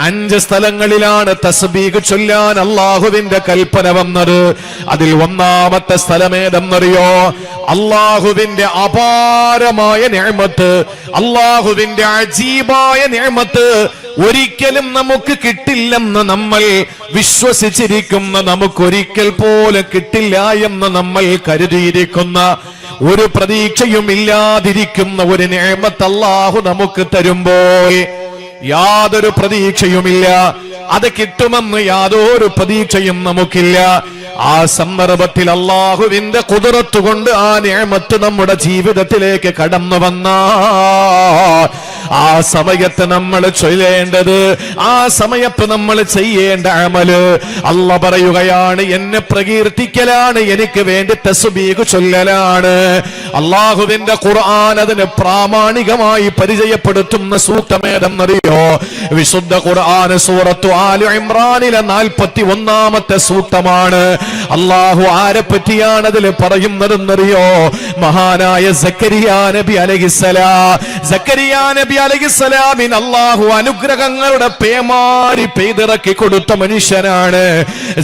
5 സ്ഥലങ്ങളിലാണ് തസ്ബീഹ് ചൊല്ലാൻ അല്ലാഹുവിന്റെ കൽപ്പന വന്നത്. അതിൽ ഒന്നാമത്തെ സ്ഥലം ഏതെന്നറിയോ? അല്ലാഹുവിന്റെ അപാരമായ നിഅമത്ത്, അല്ലാഹുവിന്റെ അജീബായ നിഅമത്ത് ഒരിക്കലും നമുക്ക് കിട്ടില്ലെന്ന് നമ്മൾ വിശ്വസിച്ചിരിക്കുന്ന, നമുക്കൊരിക്കൽ പോലും കിട്ടില്ല എന്ന് നമ്മൾ കരുതിയിരിക്കുന്ന, ഒരു പ്രതീക്ഷയും ഇല്ലാതിരിക്കുന്ന ഒരു നിഅമത്ത് അല്ലാഹു നമുക്ക് തരുമ്പോൾ യാതൊരു പ്രതീക്ഷയുമില്ല, അത് കിട്ടുമെന്ന് യാതൊരു പ്രതീക്ഷയും നമുക്കില്ല. ആ സന്ദർഭത്തിൽ അല്ലാഹുവിന്റെ ഖുദ്റത്ത് കൊണ്ട് ആ നിഅമത്ത് നമ്മുടെ ജീവിതത്തിലേക്ക് കടന്നു വന്നാൽ ആ സമയത്ത് നമ്മൾ ചൊല്ലേണ്ടത്, ആ സമയത്ത് നമ്മൾ ചെയ്യേണ്ട അമല്, അല്ലാഹ് പറയുകയാണ്, എന്നെ പ്രകീർത്തിക്കലാണ്, എനിക്ക് വേണ്ടി തസ്ബീഹ് ചൊല്ലലാണ്. അല്ലാഹുവിന്റെ ഖുർആൻ അതിനെ പ്രാമാണികമായി പരിചയപ്പെടുത്തുന്ന സൂക്തമേതെന്നറിയോ? വിശുദ്ധ ഖുർആൻ സൂറത്തു ആലു ഇംറാനിലെ 41-ാമത്തെ സൂക്തമാണ്. അല്ലാഹു ആരെ പറ്റിയാണ് അതിൽ പറയുന്നതെന്നറിയോ? മഹാനായ സക്കരിയാ നബി അലൈഹിസ്സലാം. സക്കരിയാ നബി അലൈഹിസ്സലാമിന് അല്ലാഹു അനുഗ്രഹങ്ങളുടെ പേമാരി പെയ്തിറക്കി കൊടുത്ത മനുഷ്യനാണ്.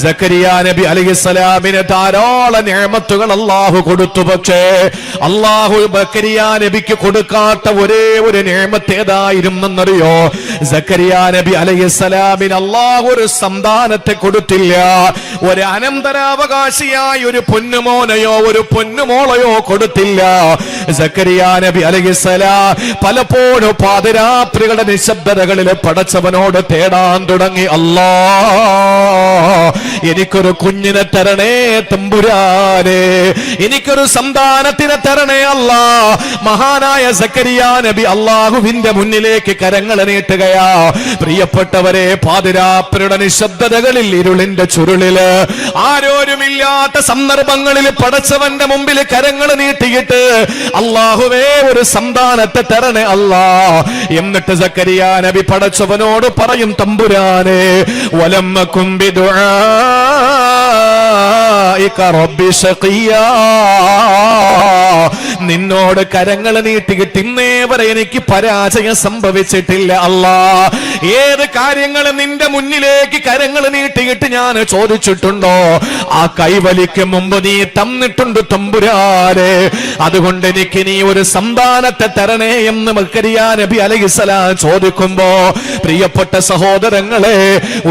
സക്കരിയാ നബി അലൈഹിസ്സലാമിന് ധാരാളം നിഅമത്തുകൾ അല്ലാഹു കൊടുത്തു. പക്ഷേ അല്ലാഹു സക്കരിയാ നബിക്ക് കൊടുക്കാത്ത ഒരേ ഒരു നിഅമത്ത് ഏതായിരുന്നെന്നറിയോ? സക്കരിയാ നബി അലൈഹിസ്സലാമിന് അല്ലാഹു ഒരു സന്താനത്തെ കൊടുത്തില്ല. ഒരു അനന്തരാവകാശിയായി ഒരു പൊന്നുമോനെയോ ഒരു പൊന്നുമോളെയോ കൊടുത്തില്ല. സക്കരിയാ നബി അലൈഹിസ്സലാം പലപ്പോഴും പാതിരാത്രികളുടെ നിശബ്ദതകളിൽ പടച്ചവനോട് തേടാൻ തുടങ്ങി, അല്ലാ എനിക്കൊരു കുഞ്ഞിനെ തരണേ തമ്പുരാനെ, എനിക്കൊരു സന്താനത്തിനെ തരണേ അല്ലാ. മഹാനായ സക്കരിയാ നബി അല്ലാഹുവിന്റെ മുന്നിലേക്ക് കരങ്ങൾ നീട്ടുകയാ. പ്രിയപ്പെട്ടവരെ, പാതിരാത്രിയുടെ നിശബ്ദതകളിൽ, ഇരുളിന്റെ ചുരുളില്, ആരോരുമില്ലാത്ത സന്ദർഭങ്ങളിൽ പടച്ചവന്റെ മുമ്പിൽ കരങ്ങൾ നീട്ടിയിട്ട് അല്ലാഹുവേ ഒരു സന്താനത്തെ തരണേ അല്ലാ. എന്നിട്ട് സക്കരിയാ നബി പടച്ചവനോട് പറയും, തമ്പുരാനെ വലമ്മകും ബിദുആഇക റബ്ബി ശഖിയാ, നിന്നോട് കരങ്ങൾ നീട്ടിയിട്ട് ഇന്നേ വരെ എനിക്ക് പരാജയം സംഭവിച്ചിട്ടില്ല അല്ലാ. ഏത് കാര്യങ്ങൾ നിന്റെ മുന്നിലേക്ക് കരങ്ങൾ നീട്ടിയിട്ട് ഞാൻ ചോദിച്ചിട്ടുണ്ടോ, ആ കൈവലിക്കും മുമ്പ് നീ തന്നിട്ടുണ്ട് തമ്പുരാനെ. അതുകൊണ്ട് എനിക്ക് നീ ഒരു സന്താനത്തെ തരണേ എന്ന് സക്കരിയാ നബി അലൈഹിസ്സലാം ചോദിക്കുമ്പോ, പ്രിയപ്പെട്ട സഹോദരങ്ങളെ,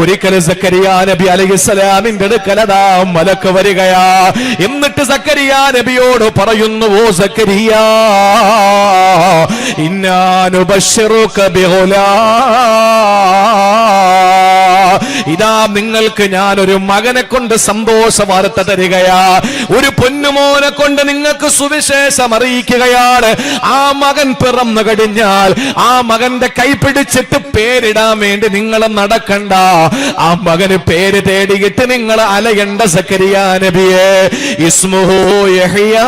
ഒരിക്കൽ സക്കരിയാ നബി അലൈഹിസ്സലാമിന്റെ അടുക്കലതാ മലക്ക് വരികയാ. എന്നിട്ട് സക്കരിയാ നബിയോട് പറയുന്നു, ഓ സക്കരിയാ, ഇന്നാ നുബശ്ശിറുക ബിഗുലാം, ഇതാ നിങ്ങൾക്ക് ഞാനൊരു മകനെ കൊണ്ട് സന്തോഷ വാർത്ത തരികയാ, ഒരു പൊന്നുമോനെ കൊണ്ട് നിങ്ങൾക്ക് സുവിശേഷം അറിയിക്കുകയാണ്. ആ മകൻ പിറന്നു കഴിഞ്ഞാൽ ആ മകന്റെ കൈ പിടിച്ചിട്ട് പേരിടാൻ വേണ്ടി നിങ്ങൾ നടക്കണ്ട, ആ മകന് പേര് തേടിയിട്ട് നിങ്ങൾ അലയണ്ട സക്കരിയാ നബിയെ. ഇസ്മുഹു യഹ്യാ,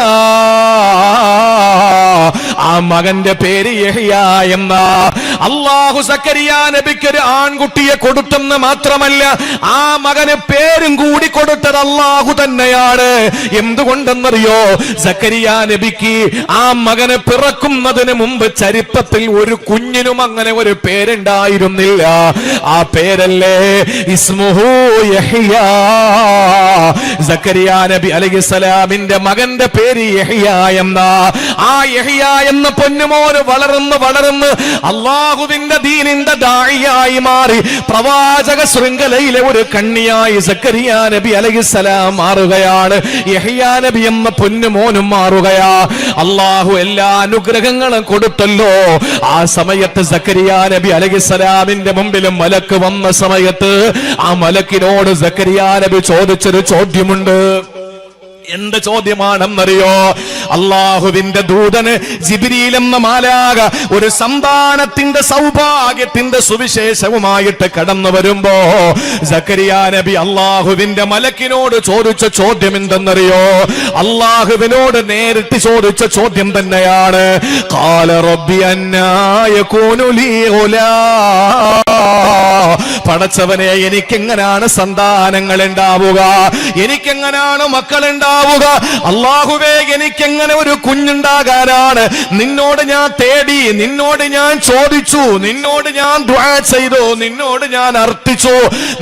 ആ മകന്റെ പേര് യഹ്യാ എന്ന. അല്ലാഹു സക്കരിയാ നബിക്ക് ഒരു ആൺകുട്ടിയെ കൊടുത്തെന്ന് മാത്രമല്ല, ആ മകന് പേരും കൂടി കൊടുത്തത് അല്ലാഹു തന്നെയാണ്. എന്തുകൊണ്ടെന്നറിയോ? സക്കരിയാ നബിക്ക് ആ മകന് പിറക്കുന്നതിന് മുമ്പ് ചരിത്രത്തിൽ ഒരു കുഞ്ഞിനും അങ്ങനെ ഒരു പേരുണ്ടായിരുന്നില്ല. ആ പേരല്ലേ ഇസ്മുഹു യഹ്യാ. സക്കരിയാ നബി അലൈഹിസ്സലാമിന്റെ മകന്റെ പേര് യഹ്യാ എന്ന. ആ യഹ്യാ എന്ന പൊന്നുമോന് വളർന്ന് വളർന്ന് അല്ലാഹുവിന്റെ ദീനിന്റെ ദാഇയായി മാറി പ്രവാചക ശൃംഖലയിലെ ഒരു കണ്ണിയായി സക്കരിയാ നബി അലൈഹിസ്സലാം മാറുകയാണ്. യഹ്യാ നബി എന്ന പൊന്നുമോനും മാറുകയാ. അല്ലാഹു എല്ലാ അനുഗ്രഹങ്ങളും കൊടുത്തല്ലോ. ആ സമയത്ത് സക്കരിയാ നബി അലൈഹിസ്സലാമിന്റെ മുമ്പിൽ മലക്ക് വന്ന സമയത്ത് ആ മലക്കിനോട് സക്കരിയാ നബി ചോദിച്ചൊരു ചോദ്യമുണ്ട്. എന്ത് ചോദ്യമാണെന്നറിയോ? അല്ലാഹുവിന്റെ ദൂതന് ജിബ്രീൽ എന്ന മാലാഖ ഒരു സന്താനത്തിന്റെ സൗഭാഗ്യത്തിന്റെ സുവിശേഷവുമായിട്ട് കടന്നു വരുമ്പോ സക്കരിയാ നബി അല്ലാഹുവിന്റെ മലക്കിനോട് ചോദിച്ച ചോദ്യം എന്തെന്നറിയോ? അല്ലാഹുവിനോട് നേരിട്ട് ചോദിച്ച ചോദ്യം തന്നെയാണ്. ഖാല റബ്ബി അന്നാ യകൂനു ലീ ഗുലാം, പടച്ചവനെ എനിക്കെങ്ങനാണ് സന്താനങ്ങൾ ഉണ്ടാവുക, എനിക്കെങ്ങനാണ് മക്കൾ ഉണ്ടാവുക, അല്ലാഹുവേ എനിക്കെങ്ങനെ ഒരു കുഞ്ഞുണ്ടാകാനാണ് നിന്നോട് ഞാൻ തേടി, നിന്നോട് ഞാൻ ചോദിച്ചു, നിന്നോട് ഞാൻ ദുആ ചെയ്തു, നിന്നോട് ഞാൻ അർത്ഥിച്ചു,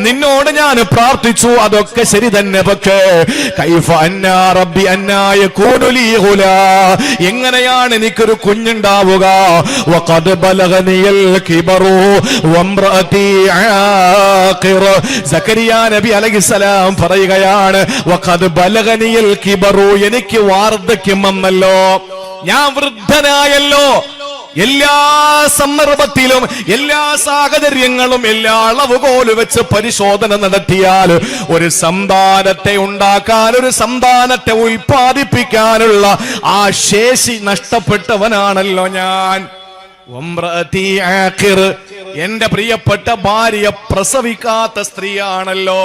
നിന്നോട് ഞാൻ പ്രാർത്ഥിച്ചു. അതൊക്കെ ശരി തന്നെ. പക്ഷേ കൈഫ അന്നാ റബ്ബി അന്നാ യകൂനു ലീ ഗുലാ, എങ്ങനെയാണ് എനിക്കൊരു കുഞ്ഞുണ്ടാവുക? വഖദ് ബലഗനിയൽ കിബറു വംറഅതി ആഖിർ. സക്കരിയ നബി അലൈഹിസ്സലാം പറയുകയാണ്, വഖദ് ബലഗനിയൽ കിബറു, എനിക്ക് വാർദ്ധക്യം വന്നല്ലോ, ഞാൻ വൃദ്ധനായല്ലോ. എല്ലാ സന്ദർഭത്തിലും എല്ലാ സാഹചര്യങ്ങളും എല്ലാ അളവുകോല് വെച്ച് പരിശോധന നടത്തിയാൽ ഒരു സന്താനത്തെ ഉണ്ടാക്കാൻ, ഒരു സന്താനത്തെ ഉൽപ്പാദിപ്പിക്കാനുള്ള ആ ശേഷി നഷ്ടപ്പെട്ടവനാണല്ലോ ഞാൻ. എന്റെ പ്രിയപ്പെട്ട ഭാര്യ പ്രസവിക്കാത്ത സ്ത്രീയാണല്ലോ,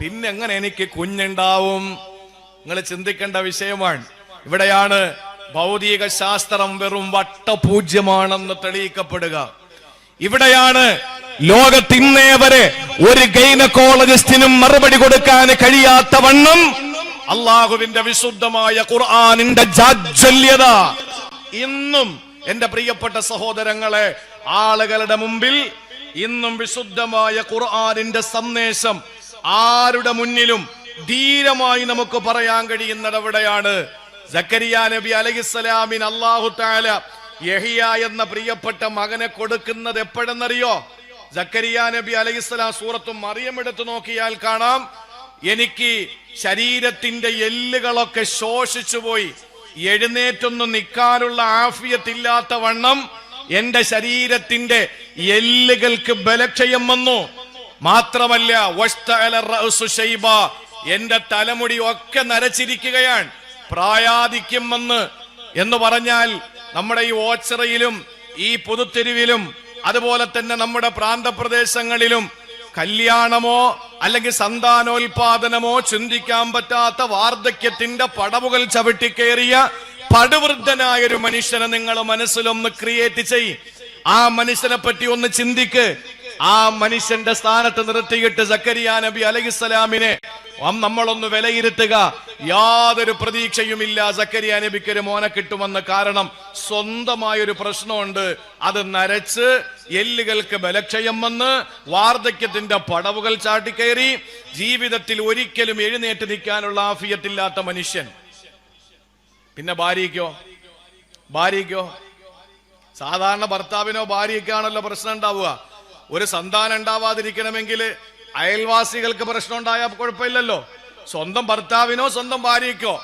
പിന്നെങ്ങനെ എനിക്ക് കുഞ്ഞുണ്ടാവും? നിങ്ങൾ ചിന്തിക്കേണ്ട വിഷയമാണ്. ഇവിടെയാണ് ഭൗതിക ശാസ്ത്രം വെറും വട്ടപൂജ്യമാണെന്ന് തെളിയിക്കപ്പെടുക. ഇവിടെയാണ് ലോകത്തിന്നേ വരെ ഒരു ഗൈനക്കോളജിസ്റ്റിനും മറുപടി കൊടുക്കാൻ കഴിയാത്ത വണ്ണം അള്ളാഹുവിന്റെ വിശുദ്ധമായ ഖുർആനിന്റെ ജാജ്വല്യത ഇന്നും എന്റെ പ്രിയപ്പെട്ട സഹോദരങ്ങളെ ആളുകളുടെ മുമ്പിൽ ഇന്നും വിശുദ്ധമായ ഖുർആനിന്റെ സന്ദേശം ആരുടെ മുന്നിലും ധീരമായി നമുക്ക് പറയാൻ കഴിയുന്നത് എവിടെയാണ്? സക്കരിയ നബി അലൈഹിസ്സലാമിന് അല്ലാഹു തആല യഹ്യ എന്ന പ്രിയപ്പെട്ട മകനെ കൊടുക്കുന്നത് എപ്പോഴെന്നറിയോ? സക്കരിയ നബി അലൈഹിസ്സലാം സൂറത്തു മറിയം എടുത്തു നോക്കിയാൽ കാണാം, എനിക്ക് ശരീരത്തിന്റെ എല്ലുകളൊക്കെ ശോഷിച്ചു പോയി, എഴുന്നേറ്റൊന്നും നിൽക്കാനുള്ള ആഫിയത്തില്ലാത്ത വണ്ണം എന്റെ ശരീരത്തിന്റെ എല്ലുകൾക്ക് ബലക്ഷയം വന്നു. മാത്രമല്ല എന്റെ തലമുടി ഒക്കെ നരച്ചിരിക്കുകയാണ്. പ്രായാധിക്യം വന്ന് എന്ന് പറഞ്ഞാൽ നമ്മുടെ ഈ ഓച്ചിറയിലും ഈ പുതുത്തെരുവിലും അതുപോലെ തന്നെ നമ്മുടെ പ്രാന്തപ്രദേശങ്ങളിലും കല്യാണമോ അല്ലെങ്കിൽ സന്താനോൽപാദനമോ ചിന്തിക്കാൻ പറ്റാത്ത വാർദ്ധക്യത്തിന്റെ പടവുകൾ ചവിട്ടിക്കേറിയ പടുവൃദ്ധനായ ഒരു മനുഷ്യനെ നിങ്ങൾ മനസ്സിലൊന്ന് ക്രിയേറ്റ് ചെയ്യും. ആ മനുഷ്യനെ പറ്റി ഒന്ന് ചിന്തിക്ക്. ആ മനുഷ്യന്റെ സ്ഥാനത്ത് നിർത്തിയിട്ട് സക്കരിയ നബി അലൈഹിസ്സലാമിനെ നമ്മളൊന്ന് വിലയിരുത്തുക. യാതൊരു പ്രതീക്ഷയുമില്ല സക്കരിയ നബിക്ക് ഒരു മോനെ കിട്ടുമെന്ന്. കാരണം സ്വന്തമായൊരു പ്രശ്നമുണ്ട്. അത് നരച്ച് എല്ലുകൾക്ക് ബലക്ഷയം വന്ന് വാർദ്ധക്യത്തിന്റെ പടവുകൾ ചാട്ടിക്കയറി ജീവിതത്തിൽ ഒരിക്കലും എഴുന്നേറ്റ് നിൽക്കാനുള്ള ആഫിയത്തില്ലാത്ത മനുഷ്യൻ. പിന്നെ ഭാര്യയ്ക്കോ സാധാരണ ഭർത്താവിനോ ഭാര്യയ്ക്കാണല്ലോ പ്രശ്നം ഉണ്ടാവുക. ഒരു സന്താനം ഉണ്ടാവാതിരിക്കണമെങ്കിൽ അയൽവാസികൾക്ക് പ്രശ്നം ഉണ്ടായാൽ കുഴപ്പമില്ലല്ലോ. സ്വന്തം ഭർത്താവിനോ സ്വന്തം ഭാര്യയ്ക്കോ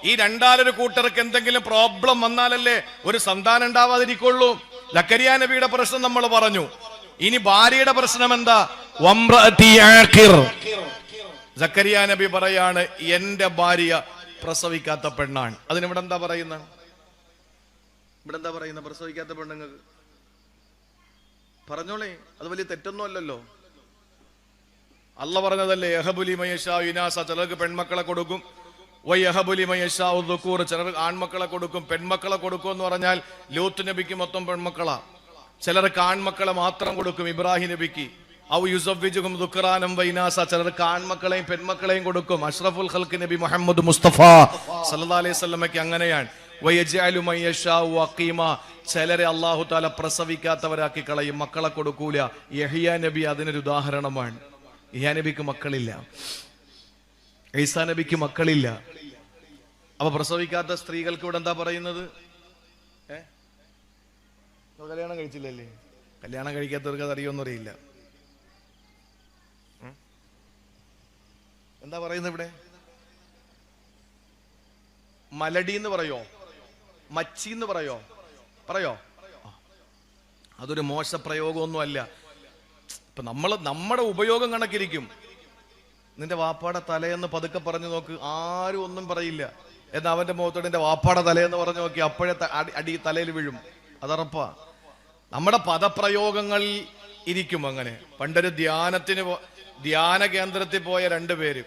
ഈ രണ്ടാലൊരു കൂട്ടർക്ക് എന്തെങ്കിലും പ്രോബ്ലം വന്നാലല്ലേ ഒരു സന്താനം ഉണ്ടാവാതിരിക്കുള്ളൂ. സക്കരിയ നബിയുടെ പ്രശ്നം നമ്മൾ പറഞ്ഞു. ഇനി ഭാര്യയുടെ പ്രശ്നം എന്താ? സക്കരിയ നബി പറയാണ്, എന്റെ ഭാര്യ പ്രസവിക്കാത്ത പെണ്ണാണ്. അതിനിവിടെ എന്താ പറയുന്നത്? പ്രസവിക്കാത്ത പെണ്ണുങ്ങൾക്ക് പറഞ്ഞോളേ, അത് വലിയ തെറ്റൊന്നും അല്ലല്ലോ. അല്ല പറഞ്ഞതല്ലേ, യഹബുലി മയശാ ഇനാസ, ചിലർക്ക് പെൺമക്കളെ കൊടുക്കും, വയഹബുലി മയശാ ദുക്കൂർ, ചിലർക്ക് ആൺമക്കളെ കൊടുക്കും. പെൺമക്കളെ കൊടുക്കും എന്ന് പറഞ്ഞാൽ ലൂത്ത് നബിക്ക് മൊത്തം പെൺമക്കളാ. ചിലർക്ക് ആൺമക്കളെ മാത്രം കൊടുക്കും, ഇബ്രാഹിം നബിക്ക്. ഔ യുസവ്വിജുഹും ദുക്റാനം വൈനാസ, ചിലർക്ക് ആൺമക്കളെയും പെൺമക്കളെയും കൊടുക്കും. അഷ്റഫുൽ ഖൽഖ് നബി മുഹമ്മദ് മുസ്തഫ സല്ലല്ലാഹു അലൈഹി വസല്ലമയ്ക്ക് അങ്ങനെയാണ്. വയജഅലു മയശാ വഖീമ, ചിലരെ അല്ലാഹു തആല പ്രസവിക്കാത്തവരാക്കി കളയും, മക്കളെ കൊടുക്കൂല. യഹ്യ നബി അതിനൊരു ഉദാഹരണമാണ്. യഹ്യ നബിക്ക് മക്കളില്ല, ഈസാ നബിക്ക് മക്കളില്ല. അപ്പൊ പ്രസവിക്കാത്ത സ്ത്രീകൾക്ക് ഇവിടെ എന്താ പറയുന്നത്? കല്യാണം കഴിച്ചില്ലല്ലേ? കല്യാണം കഴിക്കാത്തവർക്ക് അത് അറിയുമെന്ന് അറിയില്ല. എന്താ പറയുന്നത് ഇവിടെ? മലടി എന്ന് പറയോ? മച്ചി എന്ന് പറയോ? അതൊരു മോശ പ്രയോഗമൊന്നും അല്ല. ഇപ്പൊ നമ്മുടെ ഉപയോഗം കണക്കിരിക്കും. നിന്റെ വാപ്പാടെ തലയെന്ന് പതുക്കെ പറഞ്ഞു നോക്ക്, ആരും ഒന്നും പറയില്ല. എന്നാൽ അവന്റെ മുഖത്തോട് എന്റെ വാപ്പാടെ തലയെന്ന് പറഞ്ഞു നോക്കി, അപ്പോഴേ അടി തലയിൽ വീഴും. അതറപ്പാ. നമ്മുടെ പദപ്രയോഗങ്ങൾ ഇരിക്കും അങ്ങനെ. പണ്ടൊരു ധ്യാന കേന്ദ്രത്തിൽ പോയ രണ്ടുപേര്,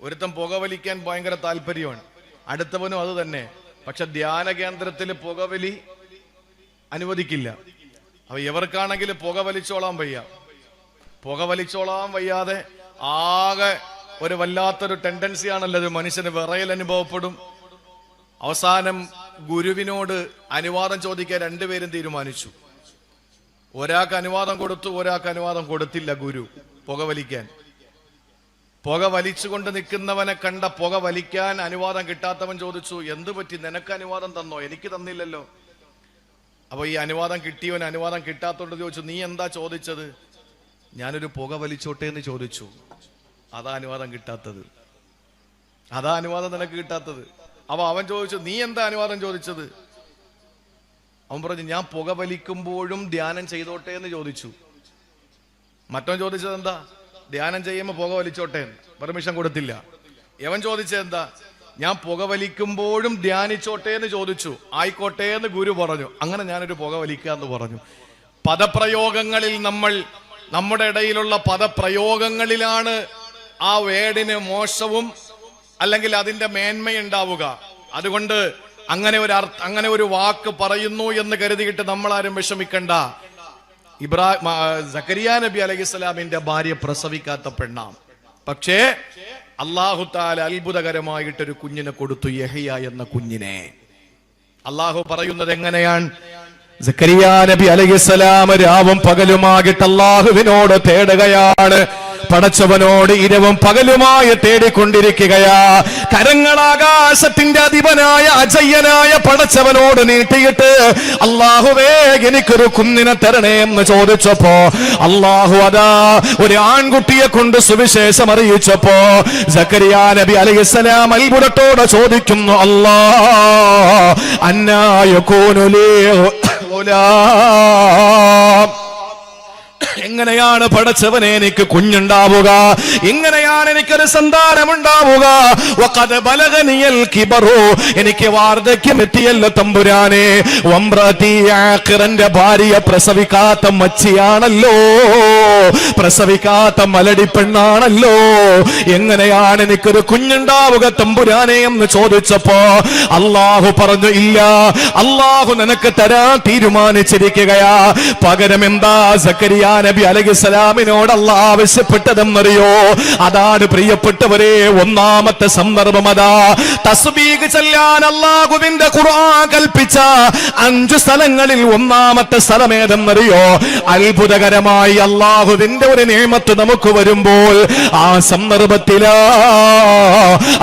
ഒരുത്തൻ പുകവലിക്കാൻ ഭയങ്കര താല്പര്യമാണ്, അടുത്തവനും അത് തന്നെ. പക്ഷെ ധ്യാന കേന്ദ്രത്തിൽ പുകവലി അനുവദിക്കില്ല. അപ്പൊ ഇവർക്കാണെങ്കിൽ പുകവലിച്ചോളാൻ വയ്യ. പുകവലിച്ചോളാൻ വയ്യാതെ ആകെ ഒരു വല്ലാത്തൊരു ടെൻഡൻസിയാണല്ലോ, ഒരു മനുഷ്യന് വിറയൽ അനുഭവപ്പെടും. അവസാനം ഗുരുവിനോട് അനുവാദം ചോദിക്കാൻ രണ്ടുപേരും തീരുമാനിച്ചു. ഒരാൾക്ക് അനുവാദം കൊടുത്തു, ഒരാൾക്ക് അനുവാദം കൊടുത്തില്ല. ഗുരു പുകവലിക്കാൻ, പുക വലിച്ചുകൊണ്ട് നിൽക്കുന്നവനെ കണ്ട പുക വലിക്കാൻ അനുവാദം കിട്ടാത്തവൻ ചോദിച്ചു, എന്ത് പറ്റി, നിനക്ക് അനുവാദം തന്നോ? എനിക്ക് തന്നില്ലല്ലോ. അപ്പൊ ഈ അനുവാദം കിട്ടിയവൻ അനുവാദം കിട്ടാത്തോണ്ട് ചോദിച്ചു, നീ എന്താ ചോദിച്ചത്? ഞാനൊരു പുക വലിച്ചോട്ടെ എന്ന് ചോദിച്ചു. അതാ അനുവാദം കിട്ടാത്തത്, അതാ അനുവാദം നിനക്ക് കിട്ടാത്തത്. അപ്പൊ അവൻ ചോദിച്ചു, നീ എന്താ അനുവാദം ചോദിച്ചത്? അവൻ പറഞ്ഞു, ഞാൻ പുക വലിക്കുമ്പോഴും ധ്യാനം ചെയ്തോട്ടെ എന്ന് ചോദിച്ചു. മറ്റവൻ ചോദിച്ചത് എന്താ? ധ്യാനം ചെയ്യുമ്പോൾ പുക വലിച്ചോട്ടെ, പെർമിഷൻ കൊടുത്തില്ല. യവൻ ചോദിച്ചത് എന്താ? ഞാൻ പുക വലിക്കുമ്പോഴും ധ്യാനിച്ചോട്ടെ എന്ന് ചോദിച്ചു. ആയിക്കോട്ടെ എന്ന് ഗുരു പറഞ്ഞു. അങ്ങനെ ഞാനൊരു പുക വലിക്കാന്ന് പറഞ്ഞു. പദപ്രയോഗങ്ങളിൽ നമ്മുടെ ഇടയിലുള്ള പദപ്രയോഗങ്ങളിലാണ് ആ വേടിന് മോശവും അല്ലെങ്കിൽ അതിന്റെ മേന്മയുണ്ടാവുക. അതുകൊണ്ട് അങ്ങനെ ഒരു വാക്ക് പറയുന്നു എന്ന് കരുതിയിട്ട് നമ്മളാരും വിഷമിക്കണ്ട. സക്കരിയ നബി അലൈഹിസ്സലാമിന്റെ ഭാര്യ പ്രസവിക്കാത്ത പെണ്ണാം. പക്ഷേ അല്ലാഹു തആല അത്ഭുതകരമായിട്ടൊരു കുഞ്ഞിനെ കൊടുത്തു, യഹ്യ എന്ന കുഞ്ഞിനെ. അല്ലാഹു പറയുന്നത് എങ്ങനെയാണ്? സക്കരിയ നബി അലൈഹിസ്സലാം രാവും പകലുമായിട്ട് അല്ലാഹുവിനോട് തേടുകയാണ്. പടച്ചവനോട് ഇരവും പകലുമായി തേടിക്കൊണ്ടിരിക്കുകയാ. കരങ്ങൾ ആകാശത്തിന്റെ അധിപനായ അജയ്യനായ പടച്ചവനോട് നീട്ടിയിട്ട്, അല്ലാഹുവേ എനിക്കൊരു കുഞ്ഞിനെ തരണേ എന്ന് ചോദിച്ചപ്പോ അല്ലാഹു അതാ ഒരു ആൺകുട്ടിയെ കൊണ്ട് സുവിശേഷം അറിയിച്ചപ്പോ സക്കരിയ നബി അലൈഹിസ്സലാം അത്ഭുതത്തോടെ ചോദിക്കുന്നു, അല്ലാ അന്നാ യകൂനു ലീ ഗുലാം, എങ്ങനെയാണ് പടച്ചവനെ എനിക്ക് കുഞ്ഞുണ്ടാവുക? എങ്ങനെയാണ് എനിക്കൊരു സന്താനമുണ്ടാവുക? വഖദ് ബലഗനിയൽ കിബറു, എനിക്ക് വാർദ്ധക്യം എത്തിയല്ലോ തമ്പുരാനെ. വംറതി ആഖിറന്റെ ഭാര്യ പ്രസവിക്കാത്ത മച്ചിയാണല്ലോ, പ്രസവിക്കാത്ത മലടി പെണ്ണാണല്ലോ. എങ്ങനെയാണ് എനിക്കൊരു കുഞ്ഞുണ്ടാവുക തമ്പുരാനെ എന്ന് ചോദിച്ചപ്പോ അല്ലാഹു പറഞ്ഞു, ഇല്ല, അല്ലാഹു നിനക്ക് തരാൻ തീരുമാനിച്ചിരിക്കുകയാ. പകരം എന്താ സക്കരിയ നബി അലൈഹിസ്സലാമിനോട് അല്ലാഹു ആവശ്യപ്പെട്ടതെന്നറിയോ? അതാണ് പ്രിയപ്പെട്ടവരെ ഒന്നാമത്തെ സന്ദർഭം. അതാ തസ്ബീഹ് ചൊല്ലാൻ അല്ലാഹുവിന്റെ ഖുർആൻ കൽപ്പിച്ച 5 സ്ഥലങ്ങളിൽ ഒന്നാമത്തെ സ്ഥലം ഏതെന്നറിയോ? അത്ഭുതകരമായി അല്ലാഹുവിന്റെ ഒരു നിഅമത്ത് നമുക്ക് വരുമ്പോൾ ആ സന്ദർഭത്തിലാ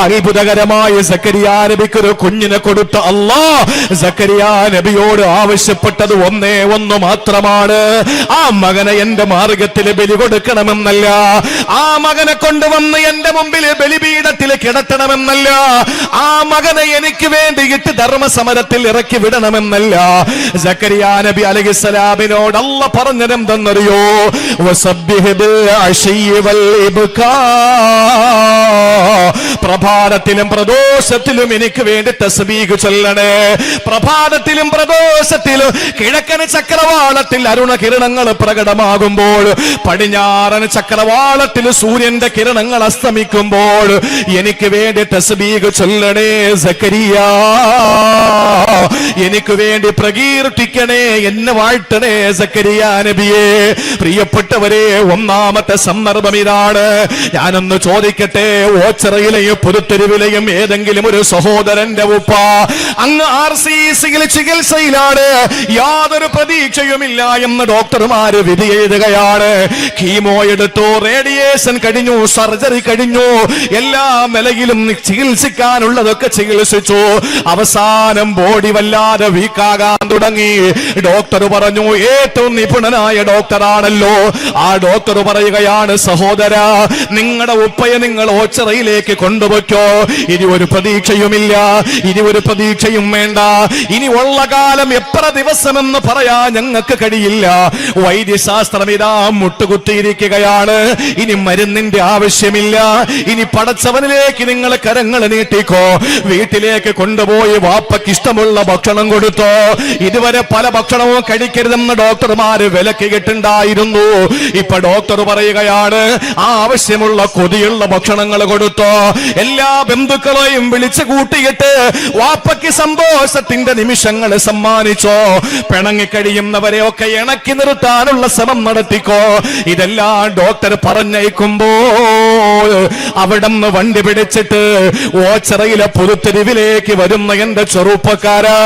അത്ഭുതകരമായി സക്കരിയ നബിക്ക് ഒരു കുഞ്ഞിനെ കൊടുത്ത അല്ലാഹ് സക്കരിയ നബിയോട് ആവശ്യപ്പെട്ടത് ഒന്നേ ഒന്ന് മാത്രമാണ്. ആ മകനെ എന്റെ മാർഗത്തിൽ ബലി കൊടുക്കണമെന്നല്ല, ആ മകനെ കൊണ്ടുവന്ന് എന്റെ മുമ്പിൽ ബലിപീഠത്തിൽ കിടത്തണമെന്നല്ല, ആ മകനെ എനിക്ക് വേണ്ടിയിട്ട് ധർമ്മസമരത്തിൽ ഇറക്കി വിടണമെന്നല്ല. സക്കരിയ നബി അലൈഹിസ്സലാമിനോട് അല്ലാഹ് പറഞ്ഞതെന്തെന്നറിയോ? വസബ്ബിഹ് ബിൽ അശയ്യി വൽ ഇബ്കാ, പ്രഭാതത്തിലും പ്രദോഷത്തിലും എനിക്ക് വേണ്ടി തസ്ബീഹ് ചൊല്ലണേ. പ്രഭാതത്തിലും പ്രദോഷത്തിലും കിഴക്കൻ ചക്രവാളത്തിൽ അരുണകിരണങ്ങൾ പ്രകടമാകുമ്പോൾ, പടിഞ്ഞാറൻ ചക്രവാളത്തിൽ സൂര്യന്റെ കിരണങ്ങൾ അസ്തമിക്കുമ്പോൾ എനിക്ക് വേണ്ടി തസ്ബീഹ് ചൊല്ലണേ സക്കരിയ, എനിക്ക് വേണ്ടി പ്രകീർത്തിക്കണേ, എന്നെ വാഴ്ത്തണേ സക്കരിയ നബിയെ. പ്രിയപ്പെട്ടവരെ, ഒന്നാമത്തെ സന്ദർഭം ഇതാണ്. ഞാനൊന്ന് ചോദിക്കട്ടെ, ഓച്ചിറയിലെയും പുതുത്തെരുവിലെയും ഏതെങ്കിലും ഒരു സഹോദരന്റെ ഉപ്പ അങ്ങ് RCCയിൽ ചികിത്സയിലാണ്, യാതൊരു പ്രതീക്ഷയുമില്ല എന്ന് ഡോക്ടർമാര് വിധി എഴുതുകയാണ്. കീമോ എടുത്തു, റേഡിയേഷൻ കഴിഞ്ഞു, സർജറി കഴിഞ്ഞു, എല്ലാ നിലയിലും ചികിത്സിക്കാനുള്ളതൊക്കെ ചികിത്സിച്ചു. അവസാനം ബോഡി വല്ലാതെ വീക്കാകാൻ തുടങ്ങി. ഡോക്ടർ പറഞ്ഞു, ഏറ്റവും നിപുണനായ ഡോക്ടറാണല്ലോ, ആ ഡോക്ടർ പറയുകയാണ്, സഹോദര, നിങ്ങളുടെ ഉപ്പയെ നിങ്ങൾ ഓച്ചിറയിലേക്ക് കൊണ്ടുപോയ്ക്കോ. ഇനി ഒരു പ്രതീക്ഷയുമില്ല, ഇനി ഒരു പ്രതീക്ഷയും വേണ്ട. ഇനി ഉള്ള കാലം എത്ര ദിവസമെന്ന് പറയാ ഞങ്ങൾക്ക് കഴിയില്ല. വൈദ്യശാസ്ത്രം ഇതാ മുട്ടുകുത്തിയിരിക്കുകയാണ്. ഇനി മരുന്നിന്റെ ആവശ്യം ആവശ്യമില്ല. ഇനി പടച്ചവനിലേക്ക് നിങ്ങൾ കരങ്ങൾ നീട്ടിക്കോ. വീട്ടിലേക്ക് കൊണ്ടുപോയി വാപ്പയ്ക്ക് ഇഷ്ടമുള്ള ഭക്ഷണം കൊടുത്തോ. ഇതുവരെ പല ഭക്ഷണവും കഴിക്കരുതെന്ന് ഡോക്ടർമാര് വിലക്കിയിട്ടുണ്ടായിരുന്നു. ഇപ്പൊ ഡോക്ടർ പറയുകയാണ് ആവശ്യമുള്ള കൊതിയുള്ള ഭക്ഷണങ്ങൾ കൊടുത്തോ. എല്ലാ ബന്ധുക്കളെയും വിളിച്ചു കൂട്ടിയിട്ട് വാപ്പയ്ക്ക് സന്തോഷത്തിന്റെ നിമിഷങ്ങൾ സമ്മാനിച്ചോ. പിണങ്ങിക്കഴിയുന്നവരെയൊക്കെ ഇണക്കി നിർത്താനുള്ള ശ്രമം നടത്തിക്കോ. ഇതെല്ലാം ഡോക്ടർ പറഞ്ഞയക്കുമ്പോ അവിടുന്ന് വണ്ടി പിടിച്ചിട്ട് ഓച്ചിറയിലെ പുതുത്തെരുവിലേക്ക് വരുന്ന എന്റെ ചെറുപ്പക്കാരാ,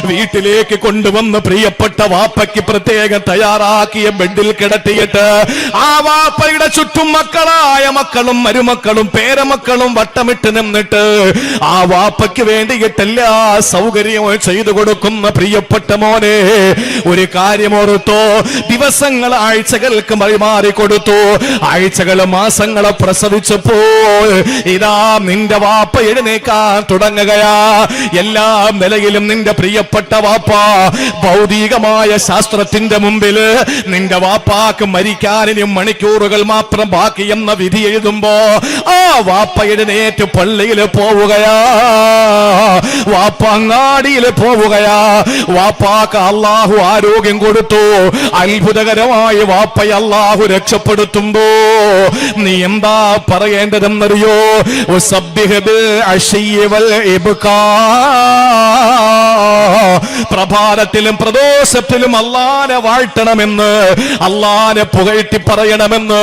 വീട്ടിലേക്ക് കൊണ്ടുവന്ന് പ്രിയപ്പെട്ട വാപ്പയ്ക്ക് പ്രത്യേകം തയ്യാറാക്കിയ ബെഡിൽ കിടത്തിയിട്ട് ആ വാപ്പയുടെ ചുറ്റും മക്കളായ മക്കളും മരുമക്കളും പേരമക്കളും വട്ടമിട്ട് നിന്നിട്ട് ആ വാപ്പയ്ക്ക് വേണ്ടിയിട്ട് എല്ലാ സൗകര്യവും ചെയ്തു കൊടുക്കുന്ന പ്രിയപ്പെട്ട മോനെ, ഒരു കാര്യം ഓർത്തോ. ദിവസങ്ങൾ ആഴ്ചകൾക്ക് മാറി കൊടുത്തു. ആഴ്ചകൾ മാസങ്ങളെ പ്രസവിച്ചപ്പോൾ ഇതാ നിന്റെ വാപ്പ എഴുന്നേക്കാൻ തുടങ്ങുകയാ. എല്ലാ നിലയിലും നിന്റെ പ്രിയപ്പെട്ട വാപ്പ ഭൗതികമായ ശാസ്ത്രത്തിന്റെ മുമ്പിൽ നിന്റെ വാപ്പാക്ക് മരിക്കാൻ ഇനി മണിക്കൂറുകൾ മാത്രം ബാക്കിയെന്ന വിധി എഴുതുമ്പോ ആ വാപ്പ എഴുന്നേറ്റ് പള്ളിയിൽ പോവുകയാ, വാപ്പ അങ്ങാടിയിൽ പോവുകയാ. വാപ്പാക്ക് അള്ളാഹു ആരോഗ്യം കൊടുത്തു. അത്ഭുതകരമായി വാപ്പയെ അള്ളാഹു രക്ഷപ്പെടുത്തുമ്പോ നീ എന്താ പറയേണ്ടതെന്നറിയോ? പ്രഭാതത്തിലും പ്രദോഷത്തിലും അള്ളാനെ വാഴ്ത്തണമെന്ന്, അള്ളാനെ പുകഴ്ത്തി പറയണമെന്ന്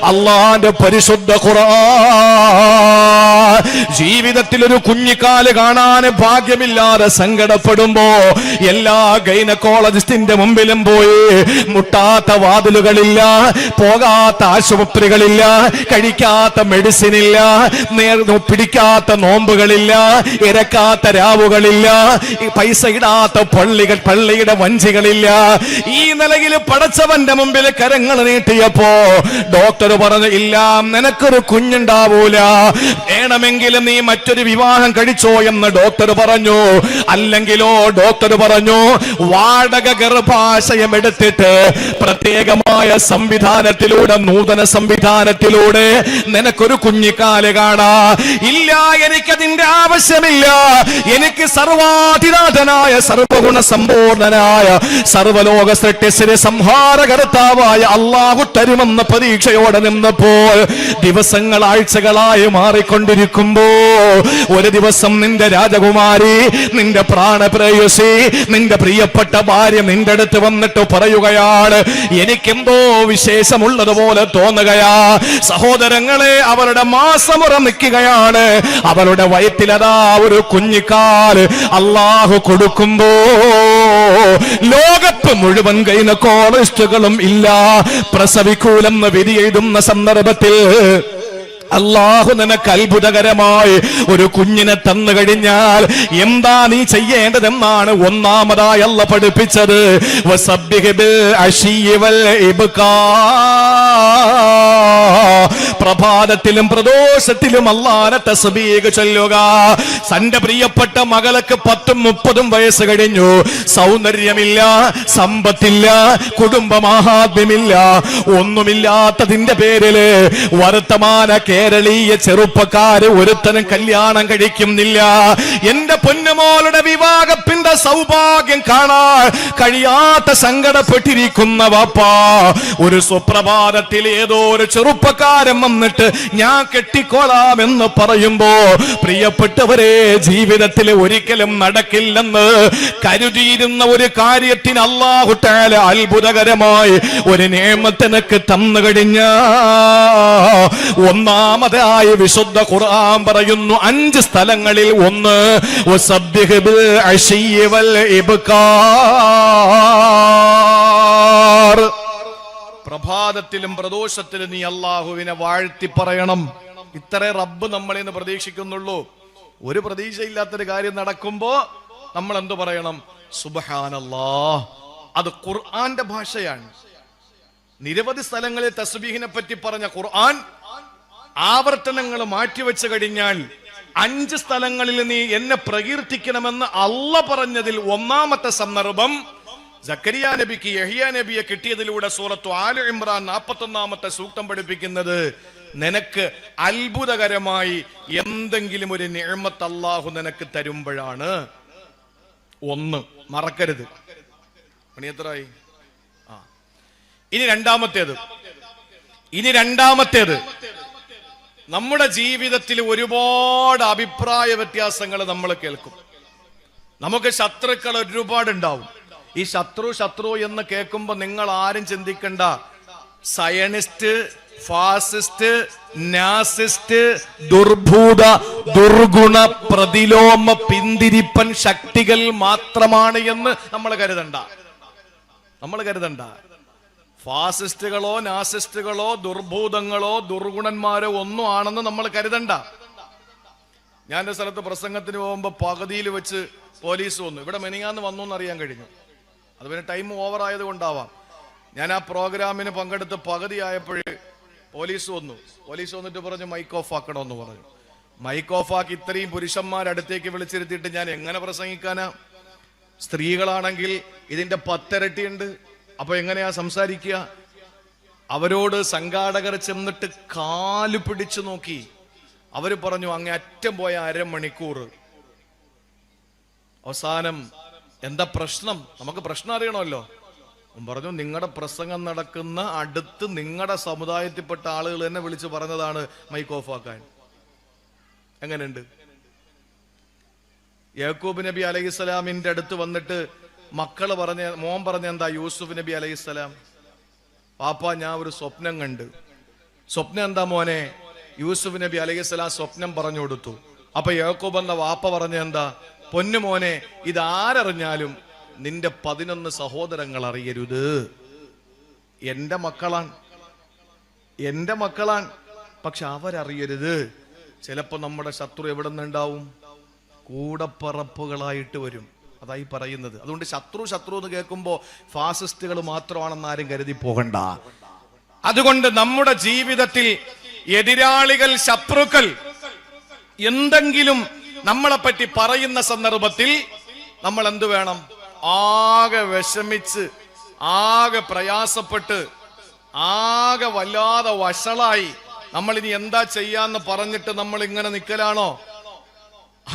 അള്ളാന്റെ പരിശുദ്ധ ഖുർആൻ. ജീവിതത്തിൽ ഒരു കുഞ്ഞിക്കാല് കാണാൻ ഭാഗ്യമില്ലാതെ സങ്കടപ്പെടുമ്പോ എല്ലാ ഗൈനക്കോളജിസ്റ്റിന്റെ മുമ്പിലും പോയി മുട്ടാത്ത വാതിലുകളില്ല, പോകാത്ത ആശുപത്രികളില്ല, കഴിക്കാത്ത മെഡിസിൻ ഇല്ല, പിടിക്കാത്ത നോമ്പുകളില്ല, ഇരക്കാത്ത രാവുകളില്ല, പൈസ ഇടാത്ത പള്ളിയുടെ വഞ്ചികളില്ല. ഈ നിലയിൽ പടച്ചവന്റെ മുമ്പിൽ കരങ്ങൾ നീട്ടിയപ്പോ ഡോക്ടർ പറഞ്ഞു ഇല്ല, നിനക്കൊരു കുഞ്ഞുണ്ടാവൂല, വേണമെങ്കിലും നീ മറ്റൊരു വിവാഹം കഴിച്ചോ എന്ന് ഡോക്ടർ പറഞ്ഞു. അല്ലെങ്കിലോ ഡോക്ടർ പറഞ്ഞു വാടക ഗർഭാശയം എടുത്തിട്ട് പ്രത്യേകമായ സംവിധാനത്തിലൂടെ, നൂതന സംവിധാനത്തിലൂടെ നിനക്കൊരു കുഞ്ഞിക്കാല് കാണാ. ഇല്ല, എനിക്കതിന്റെ ആവശ്യമില്ല. എനിക്ക് സർവാധിനാഥനായ സർവഗുണ സമ്പൂർണനായ സർവലോക സൃഷ്ടിയുടെ സംഹാരകർത്താവായ അള്ളാഹു തരുമെന്ന പ്രതീക്ഷയോടെ നിന്നപ്പോൾ ദിവസങ്ങൾ ആഴ്ചകളായി മാറിക്കൊണ്ടിരിക്കുമ്പോ ഒരു ദിവസം നിന്റെ രാജകുമാരി, നിന്റെ പ്രാണപ്രേയസി, നിന്റെ പ്രിയപ്പെട്ട ഭാര്യ നിന്റെ അടുത്ത് വന്നിട്ട് പറയുകയാണ് എനിക്കെന്തോ വിശേഷമുള്ളതുപോലെ തോന്നുകയാ. സഹോദരങ്ങളെ, അവരുടെ മാസമുറ നിൽക്കുകയാണ്. അവരുടെ വയറ്റിലതാ ഒരു കുഞ്ഞിക്കാൽ അള്ളാഹു കൊടുക്കുമ്പോ ലോകത്ത് മുഴുവൻ ഗൈനക്കോളജിസ്റ്റുകളും ഇല്ല, പ്രസവിക്കൂലെന്ന് വിധി എഴുതുന്ന സന്ദർഭത്തിൽ അള്ളാഹു നിനക്ക് അത്ഭുതകരമായി ഒരു കുഞ്ഞിനെ തന്നു കഴിഞ്ഞാൽ എന്താ നീ ചെയ്യേണ്ടതെന്നാണ് ഒന്നാമതായി അല്ലാഹു പഠിപ്പിച്ചത്. പ്രഭാതത്തിലും പ്രദോഷത്തിലും അല്ലാഹുവിനെ തസ്ബീഹ് ചൊല്ലുക. തന്റെ പ്രിയപ്പെട്ട മകൾക്ക് 10ഉം 30ഉം വയസ്സ് കഴിഞ്ഞു, സൗന്ദര്യമില്ല, സമ്പത്തില്ല, കുടുംബമാഹാത്മ്യമില്ല, ഒന്നുമില്ലാത്തതിന്റെ പേരില് വർത്തമാന കേരളീയ ചെറുപ്പക്കാര് ഒരുത്തനും കല്യാണം കഴിക്കുന്നില്ല. എന്റെ പൊന്നുമോളുടെ വിവാഹത്തിന്റെ സൗഭാഗ്യം കാണാൻ കഴിയാത്ത സങ്കടപ്പെട്ടിരിക്കുന്ന വാപ്പ ഒരു സുപ്രഭാതത്തിൽ ഏതോ ഒരു ചെറുപ്പക്കാരൻ വന്നിട്ട് ഞാൻ കെട്ടിക്കോളാം എന്ന് പറയുമ്പോ പ്രിയപ്പെട്ടവരെ, ജീവിതത്തിൽ ഒരിക്കലും നടക്കില്ലെന്ന് കരുതിയിരുന്ന ഒരു കാര്യത്തിന് അല്ലാഹു തആല അത്ഭുതകരമായി ഒരു നിഅമത്തിനക്ക് തന്നു കഴിഞ്ഞ ഒന്നാമതായി വിശുദ്ധ ഖുർആൻ പറയുന്നു 5 സ്ഥലങ്ങളിൽ ഒന്ന് വസബ്ബിഹ് ബിൽ അശിയ്യി വൽ ഇബ്കാർ. പ്രഭാതത്തിലും പ്രദോഷത്തിലും നീ അള്ളാഹുവിനെ വാഴ്ത്തി പറയണം. ഇത്രേ റബ്ബ് നമ്മളിൽ നിന്ന് പ്രതീക്ഷിക്കുന്നുള്ളൂ. ഒരു പ്രതീക്ഷയില്ലാത്തൊരു കാര്യം നടക്കുമ്പോ നമ്മൾ എന്തു പറയണം? സുബ്ഹാനല്ലാഹ്. അത് ഖുർആന്റെ ഭാഷയാണ്. നിരവധി സ്ഥലങ്ങളിൽ തസ്ബീഹിനെ പറ്റി പറഞ്ഞ ഖുർആൻ ആവർത്തനങ്ങൾ മാറ്റിവെച്ചു കഴിഞ്ഞാൽ 5 സ്ഥലങ്ങളിൽ നീ എന്നെ പ്രകീർത്തിക്കണമെന്ന് അല്ലാഹ് പറഞ്ഞതിൽ ഒന്നാമത്തെ സന്ദർഭം സക്കരിയ നബിക്ക് യഹ്യ നബിയെ കിട്ടിയതിലൂടെ സൂറത്തു ആല ഇമ്രാൻ 41-ാമത്തെ സൂക്തം പഠിപ്പിക്കുന്നത്, നിനക്ക് അത്ഭുതകരമായി എന്തെങ്കിലും ഒരു നിഅമത്ത് അല്ലാഹു നിനക്ക് തരുമ്പോഴാണ്. ഒന്ന് മറക്കരുത്. പണി എത്രയായി? ഇനി രണ്ടാമത്തേത് നമ്മുടെ ജീവിതത്തിൽ ഒരുപാട് അഭിപ്രായ വ്യത്യാസങ്ങൾ നമ്മൾ കേൾക്കും. നമുക്ക് ശത്രുക്കൾ ഒരുപാടുണ്ടാവും. ഈ ശത്രു എന്ന് കേൾക്കുമ്പോ നിങ്ങൾ ആരും ചിന്തിക്കണ്ട സയനിസ്റ്റ്, ഫാസിസ്റ്റ്, നാസിസ്റ്റ്, ദുർഭൂത, ദുർഗുണ, പ്രതിലോമ, പിന്തിരിപ്പൻ ശക്തികൾ മാത്രമാണ് എന്ന് നമ്മൾ കരുതണ്ട. ഫാസിസ്റ്റുകളോ നാസിസ്റ്റുകളോ ദുർഭൂതങ്ങളോ ദുർഗുണന്മാരോ ഒന്നും ആണെന്ന് നമ്മൾ കരുതണ്ട. ഞാൻ എൻ്റെ സ്ഥലത്ത് പ്രസംഗത്തിന് പോകുമ്പോൾ പകുതിയിൽ വെച്ച് പോലീസ് വന്നു. ഇവിടെ മെനിങ്ങാന്ന് വന്നു എന്നറിയാൻ കഴിഞ്ഞു. അത് പിന്നെ ടൈം ഓവർ ആയത് കൊണ്ടാവാം. ഞാൻ ആ പ്രോഗ്രാമിന് പങ്കെടുത്ത് പകുതിയായപ്പോഴേ പോലീസ് വന്നിട്ട് പറഞ്ഞു മൈക്ക് ഓഫ് ആക്കണമെന്ന് പറഞ്ഞു. മൈക്ക് ഓഫ് ആക്കി ഇത്രയും പുരുഷന്മാരടുത്തേക്ക് വിളിച്ചിരുത്തിയിട്ട് ഞാൻ എങ്ങനെ പ്രസംഗിക്കാനാ? സ്ത്രീകളാണെങ്കിൽ ഇതിന്റെ 10 ഇരട്ടിയുണ്ട്. അപ്പൊ എങ്ങനെയാ സംസാരിക്കുക? അവരോട് സംഘാടകർ ചെന്നിട്ട് കാല് പിടിച്ചു നോക്കി. അവര് പറഞ്ഞു അങ്ങേ അറ്റം പോയ 1/2 മണിക്കൂർ. അവസാനം എന്താ പ്രശ്നം? നമുക്ക് പ്രശ്നം അറിയണമല്ലോ. പറഞ്ഞു നിങ്ങളുടെ പ്രസംഗം നടക്കുന്ന അടുത്ത് നിങ്ങളുടെ സമുദായത്തിൽപ്പെട്ട ആളുകൾ തന്നെ വിളിച്ചു പറഞ്ഞതാണ് മൈക്ക് ഓഫ് ആക്കാൻ. എങ്ങനെയുണ്ട്? യാക്കൂബ് നബി അലൈഹിസ്സലാമിന്റെ അടുത്ത് വന്നിട്ട് മോൻ പറഞ്ഞ എന്താ? യൂസുഫ് നബി അലൈഹിസ്സലാം, പാപ്പാ ഞാൻ ഒരു സ്വപ്നം കണ്ട്. സ്വപ്നം എന്താ മോനെ? യൂസുഫ് നബി അലൈഹിസ്സലാം സ്വപ്നം പറഞ്ഞു കൊടുത്തു. അപ്പൊ യാക്കൂബ് എന്ന വാപ്പ പറഞ്ഞ എന്താ? പൊന്നു മോനെ, ഇതാരറിഞ്ഞാലും നിന്റെ 11 സഹോദരങ്ങൾ അറിയരുത്. എന്റെ മക്കളാണ്, പക്ഷെ അവരറിയരുത്. ചിലപ്പോ നമ്മുടെ ശത്രു എവിടെ നിന്നുണ്ടാവും? കൂടപ്പറപ്പുകളായിട്ട് വരും. അതായി പറയുന്നത്. അതുകൊണ്ട് ശത്രു എന്ന് കേൾക്കുമ്പോ ഫാസിസ്റ്റുകൾ മാത്രമാണെന്ന് ആരും കരുതി പോകണ്ട. അതുകൊണ്ട് നമ്മുടെ ജീവിതത്തിൽ എതിരാളികൾ, ശത്രുക്കൾ എന്തെങ്കിലും നമ്മളെ പറ്റി പറയുന്ന സന്ദർഭത്തിൽ നമ്മൾ എന്ത് വേണം? ആകെ വിഷമിച്ച്, ആകെ പ്രയാസപ്പെട്ട്, ആകെ വല്ലാതെ വഷളായി നമ്മൾ ഇനി എന്താ ചെയ്യാന്ന് പറഞ്ഞിട്ട് നമ്മൾ ഇങ്ങനെ നിൽക്കലാണോ?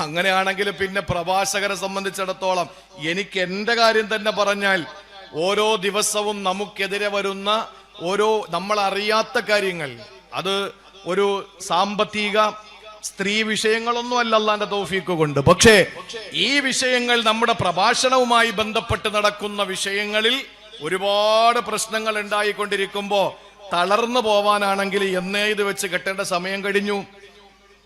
അങ്ങനെയാണെങ്കിൽ പിന്നെ പ്രഭാഷകരെ സംബന്ധിച്ചിടത്തോളം എനിക്ക് എന്റെ കാര്യം തന്നെ പറഞ്ഞാൽ ഓരോ ദിവസവും നമുക്കെതിരെ വരുന്ന ഓരോ നമ്മൾ അറിയാത്ത കാര്യങ്ങൾ, അത് ഒരു സാമ്പത്തിക സ്ത്രീ വിഷയങ്ങളൊന്നും അല്ല അല്ലാന്റെ തൗഫീഖ് കൊണ്ട്. പക്ഷേ ഈ വിഷയങ്ങൾ നമ്മുടെ പ്രഭാഷണവുമായി ബന്ധപ്പെട്ട് നടക്കുന്ന വിഷയങ്ങളിൽ ഒരുപാട് പ്രശ്നങ്ങൾ ഉണ്ടായിക്കൊണ്ടിരിക്കുമ്പോ തളർന്നു പോവാനാണെങ്കിൽ എന്നേ ഇത് വെച്ച് കെട്ടേണ്ട സമയം കഴിഞ്ഞു.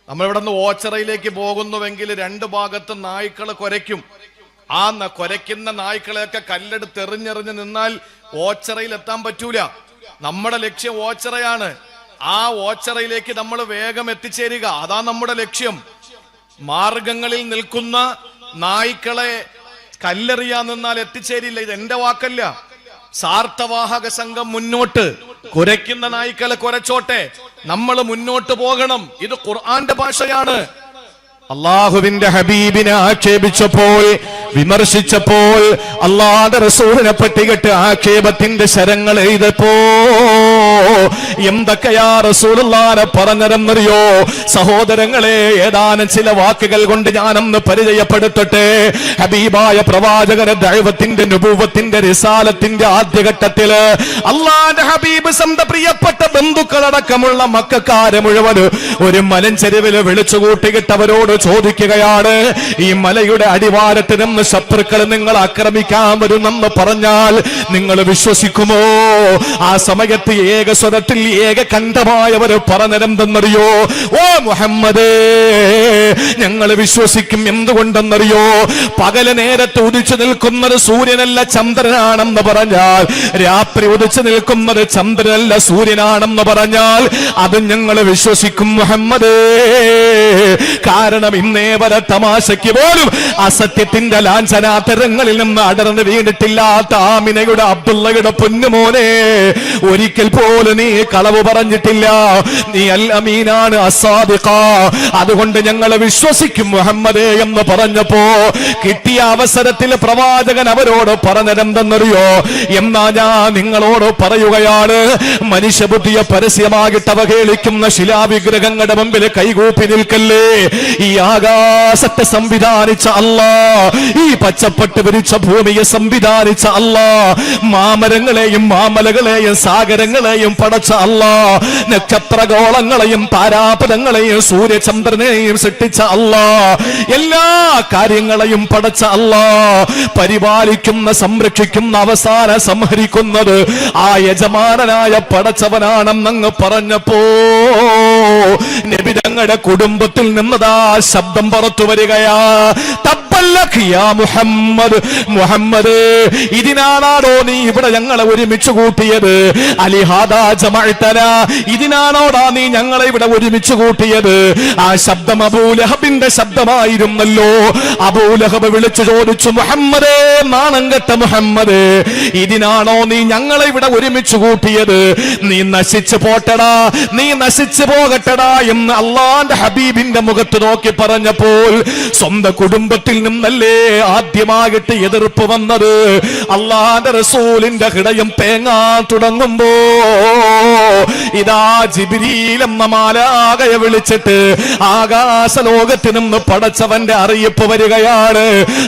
നമ്മളിവിടെ നിന്ന് ഓച്ചറയിലേക്ക് പോകുന്നുവെങ്കിൽ 2 ഭാഗത്ത് നായ്ക്കള് കുരയ്ക്കും. ആ കുരയ്ക്കുന്ന നായ്ക്കളെയൊക്കെ കല്ലെടുത്ത് എറിഞ്ഞെറിഞ്ഞ് നിന്നാൽ ഓച്ചറയിൽ എത്താൻ പറ്റൂല. നമ്മുടെ ലക്ഷ്യം ഓച്ചറയാണ്. ആ ഓച്ചറയിലേക്ക് നമ്മൾ വേഗം എത്തിച്ചേരുക, അതാ നമ്മുടെ ലക്ഷ്യം. മാർഗങ്ങളിൽ നിൽക്കുന്ന നായ്ക്കളെ കല്ലെറിയാൻ നിന്നാൽ എത്തിച്ചേരില്ല. ഇത് എന്റെ വാക്കല്ല. സാർത്ഥവാഹക സംഘം മുന്നോട്ട്, കുരയ്ക്കുന്ന നായ്ക്കളെ കുരച്ചോട്ടെ, നമ്മൾ മുന്നോട്ട് പോകണം. ഇത് ഖുർആന്റെ ഭാഷയാണ്. അള്ളാഹുവിന്റെ ഹബീബിനെ ആക്ഷേപിച്ചപ്പോൾ, വിമർശിച്ചപ്പോൾ, അള്ളാഹുവിന്റെ റസൂലിനെ പറ്റിയിട്ട് ആക്ഷേപത്തിന്റെ ശരങ്ങൾ എഴുതപ്പോ എന്തൊക്കെയാ റസൂലുള്ളാഹിനെ പറഞ്ഞതെന്നറിയോ? സഹോദരങ്ങളെ, ഏതാനും ചില വാക്കുകൾ കൊണ്ട് ഞാനൊന്ന് പരിചയപ്പെടുത്തട്ടെ. ഹബീബായ പ്രവാചകരെ ദഅവത്തിന്റെ, നുബുവത്തിന്റെ, റിസാലത്തിന്റെ ആദ്യഘട്ടത്തില് അള്ളാഹുവിന്റെ ഹബീബ് സ്വന്തം പ്രിയപ്പെട്ട ബന്ധുക്കളടക്കമുള്ള മക്കക്കാരെ മുഴുവൻ ഒരു മലഞ്ചെരുവില് വിളിച്ചു കൂട്ടിയിട്ട് അവരോട് ചോദിക്കുകയാണ്, ഈ മലയുടെ അടിവാരത്ത് നിന്ന് ശത്രുക്കൾ നിങ്ങൾ ആക്രമിക്കാൻ വരുന്നെന്ന് പറഞ്ഞാൽ നിങ്ങൾ വിശ്വസിക്കുമോ? ആ സമയത്ത് ഏകസ്വരത്തിൽ ഏകകണ്ഠമായവർ പറഞ്ഞതെന്തെന്നറിയോ? ഓ മുഹമ്മദേ, ഞങ്ങൾ വിശ്വസിക്കും. എന്തുകൊണ്ടെന്നറിയോ? പകല് നേരത്ത് ഉദിച്ചു നിൽക്കുന്നത് സൂര്യനല്ല ചന്ദ്രനാണെന്ന് പറഞ്ഞാൽ, രാത്രി ഉദിച്ചു നിൽക്കുന്നത് ചന്ദ്രനല്ല സൂര്യനാണെന്ന് പറഞ്ഞാൽ അത് ഞങ്ങൾ വിശ്വസിക്കും മുഹമ്മദേ. കാരണം ഇന്നേ വരെ തമാശയ്ക്ക് പോലും അസത്യത്തിന്റെ ലാഞ്ചനാതരങ്ങളിൽ നിന്ന് അടർന്നു വീണിട്ടില്ലാത്ത ആമിനയുടെ അബ്ദുള്ളയുടെ പൊന്നുമോനെ, ഒരിക്കൽ പോലും നീ കളവ് പറഞ്ഞിട്ടില്ല. നീ അൽ അമീനാണ്, അസ്സാദിഖ. അതുകൊണ്ട് ഞങ്ങൾ വിശ്വസിക്കും മുഹമ്മദേ എന്ന് പറഞ്ഞപ്പോ കിട്ടിയ അവസരത്തിൽ പ്രവാചകൻ അവരോട് പറഞ്ഞതെന്തെന്നറിയോ? എന്നാ ഞാൻ നിങ്ങളോട് പറയുകയാണ്, മനുഷ്യബുദ്ധിയെ പരസ്യമായിട്ട് അവഹേളിക്കുന്ന ശിലാവിഗ്രഹങ്ങളുടെ മുമ്പിൽ കൈകൂപ്പി നിൽക്കല്ലേ. ഈ ആകാശത്തെ സംവിധാനിച്ച അല്ലാ, ഈ പച്ചപ്പട്ട് വിരിച്ച ഭൂമിയെ സംവിധാനിച്ച അല്ലാ, മാമരങ്ങളെയും മാമലകളെയും സാഗരങ്ങളെയും പടച്ച അല്ലാ, നക്ഷത്രഗോളങ്ങളെയും താരാപഥങ്ങളെയും സൂര്യചന്ദ്രനെയും സൃഷ്ടിച്ച അല്ലാ, എല്ലാ കാര്യങ്ങളെയും പടച്ച അല്ലാ, പരിപാലിക്കുന്ന സംരക്ഷിക്കുന്ന അവസാനം സംഹരിക്കുന്നത് ആ യജമാനനായ പടച്ചവനാണെന്നങ്ങ് പറഞ്ഞപ്പോ നബി തങ്ങളുടെ കുടുംബത്തിൽ നിന്നതാ ശബ്ദം പുറത്തു വരികയാ. മുഹമ്മദ്, മുഹമ്മദ്, ഇതിനാണോ നീ ഇവിടെ ഞങ്ങളെ ഒരുമിച്ച് കൂട്ടിയത്? അലിഹാദാ ജമഅതന, ഇതിനാണോടാ നീ ഞങ്ങളെ ഇവിടെ ഒരുമിച്ച് കൂട്ടിയത്? ആ ശബ്ദം അബൂലഹബിന്റെ ശബ്ദമായിരുന്നല്ലോ. അബൂലഹബ് വിളിച്ചു ചോദിച്ചു, മുഹമ്മദേ, നാണം കെട്ട മുഹമ്മദ്, ഇതിനാണോ നീ ഞങ്ങളെ ഇവിടെ ഒരുമിച്ച് കൂട്ടിയത്? നീ നശിച്ചു പോട്ടടാ, നീ നശിച്ചു പോകട്ടടാ എന്ന് അള്ളാന്റെ ഹബീബിന്റെ മുഖത്ത് നോക്കി പറഞ്ഞപ്പോൾ സ്വന്തം കുടുംബത്തിൽ നിന്നല്ലേ ആദ്യമായിട്ട് എതിർപ്പ് വന്നത്? അള്ളാന്റെ റസൂലിന്റെ ഹൃദയം തേങ്ങാൻ തുടങ്ങുമ്പോ ഇതാ ജിബ്രീൽ എന്ന മാലാഖയെ വിളിച്ചിട്ട് ആകാശ ലോകത്തിൽ നിന്ന് പടച്ചവന്റെ അറിയിപ്പ് വരികയാണ്.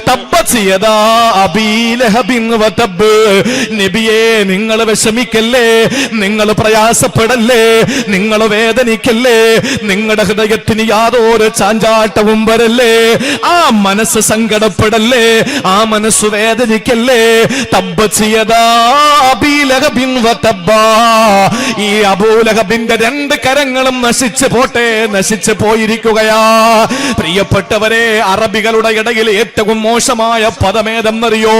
തബ്ബത് യദാ അബീ ലഹബിൻ വതബ്, നബിയേ നിങ്ങൾ വിഷമിക്കല്ലേ, നിങ്ങൾ പ്രയാസപ്പെടല്ലേ, നിങ്ങൾ വേദനിക്കല്ലേ, നിങ്ങളുടെ ഹൃദയത്തിന് യാതൊരു ചാഞ്ചാട്ടവും വരല്ലേ, ആ മനസ്സ് സങ്കടപ്പെടല്ലേ, ആ മനസ്സ് വേദനിക്കല്ലേ. തബ്ബത് യദാ അബീ ലഹബിൻ വതബ, ഈ അബൂലഹബിന്റെ രണ്ട് കരങ്ങളും നശിച്ചു പോട്ടെ, നശിച്ചു പോയിരിക്കുകയാ. പ്രിയപ്പെട്ടവരെ, അറബികളുടെ ഇടയിൽ ഏറ്റവും മോശമായ പദമേതെന്നറിയോ?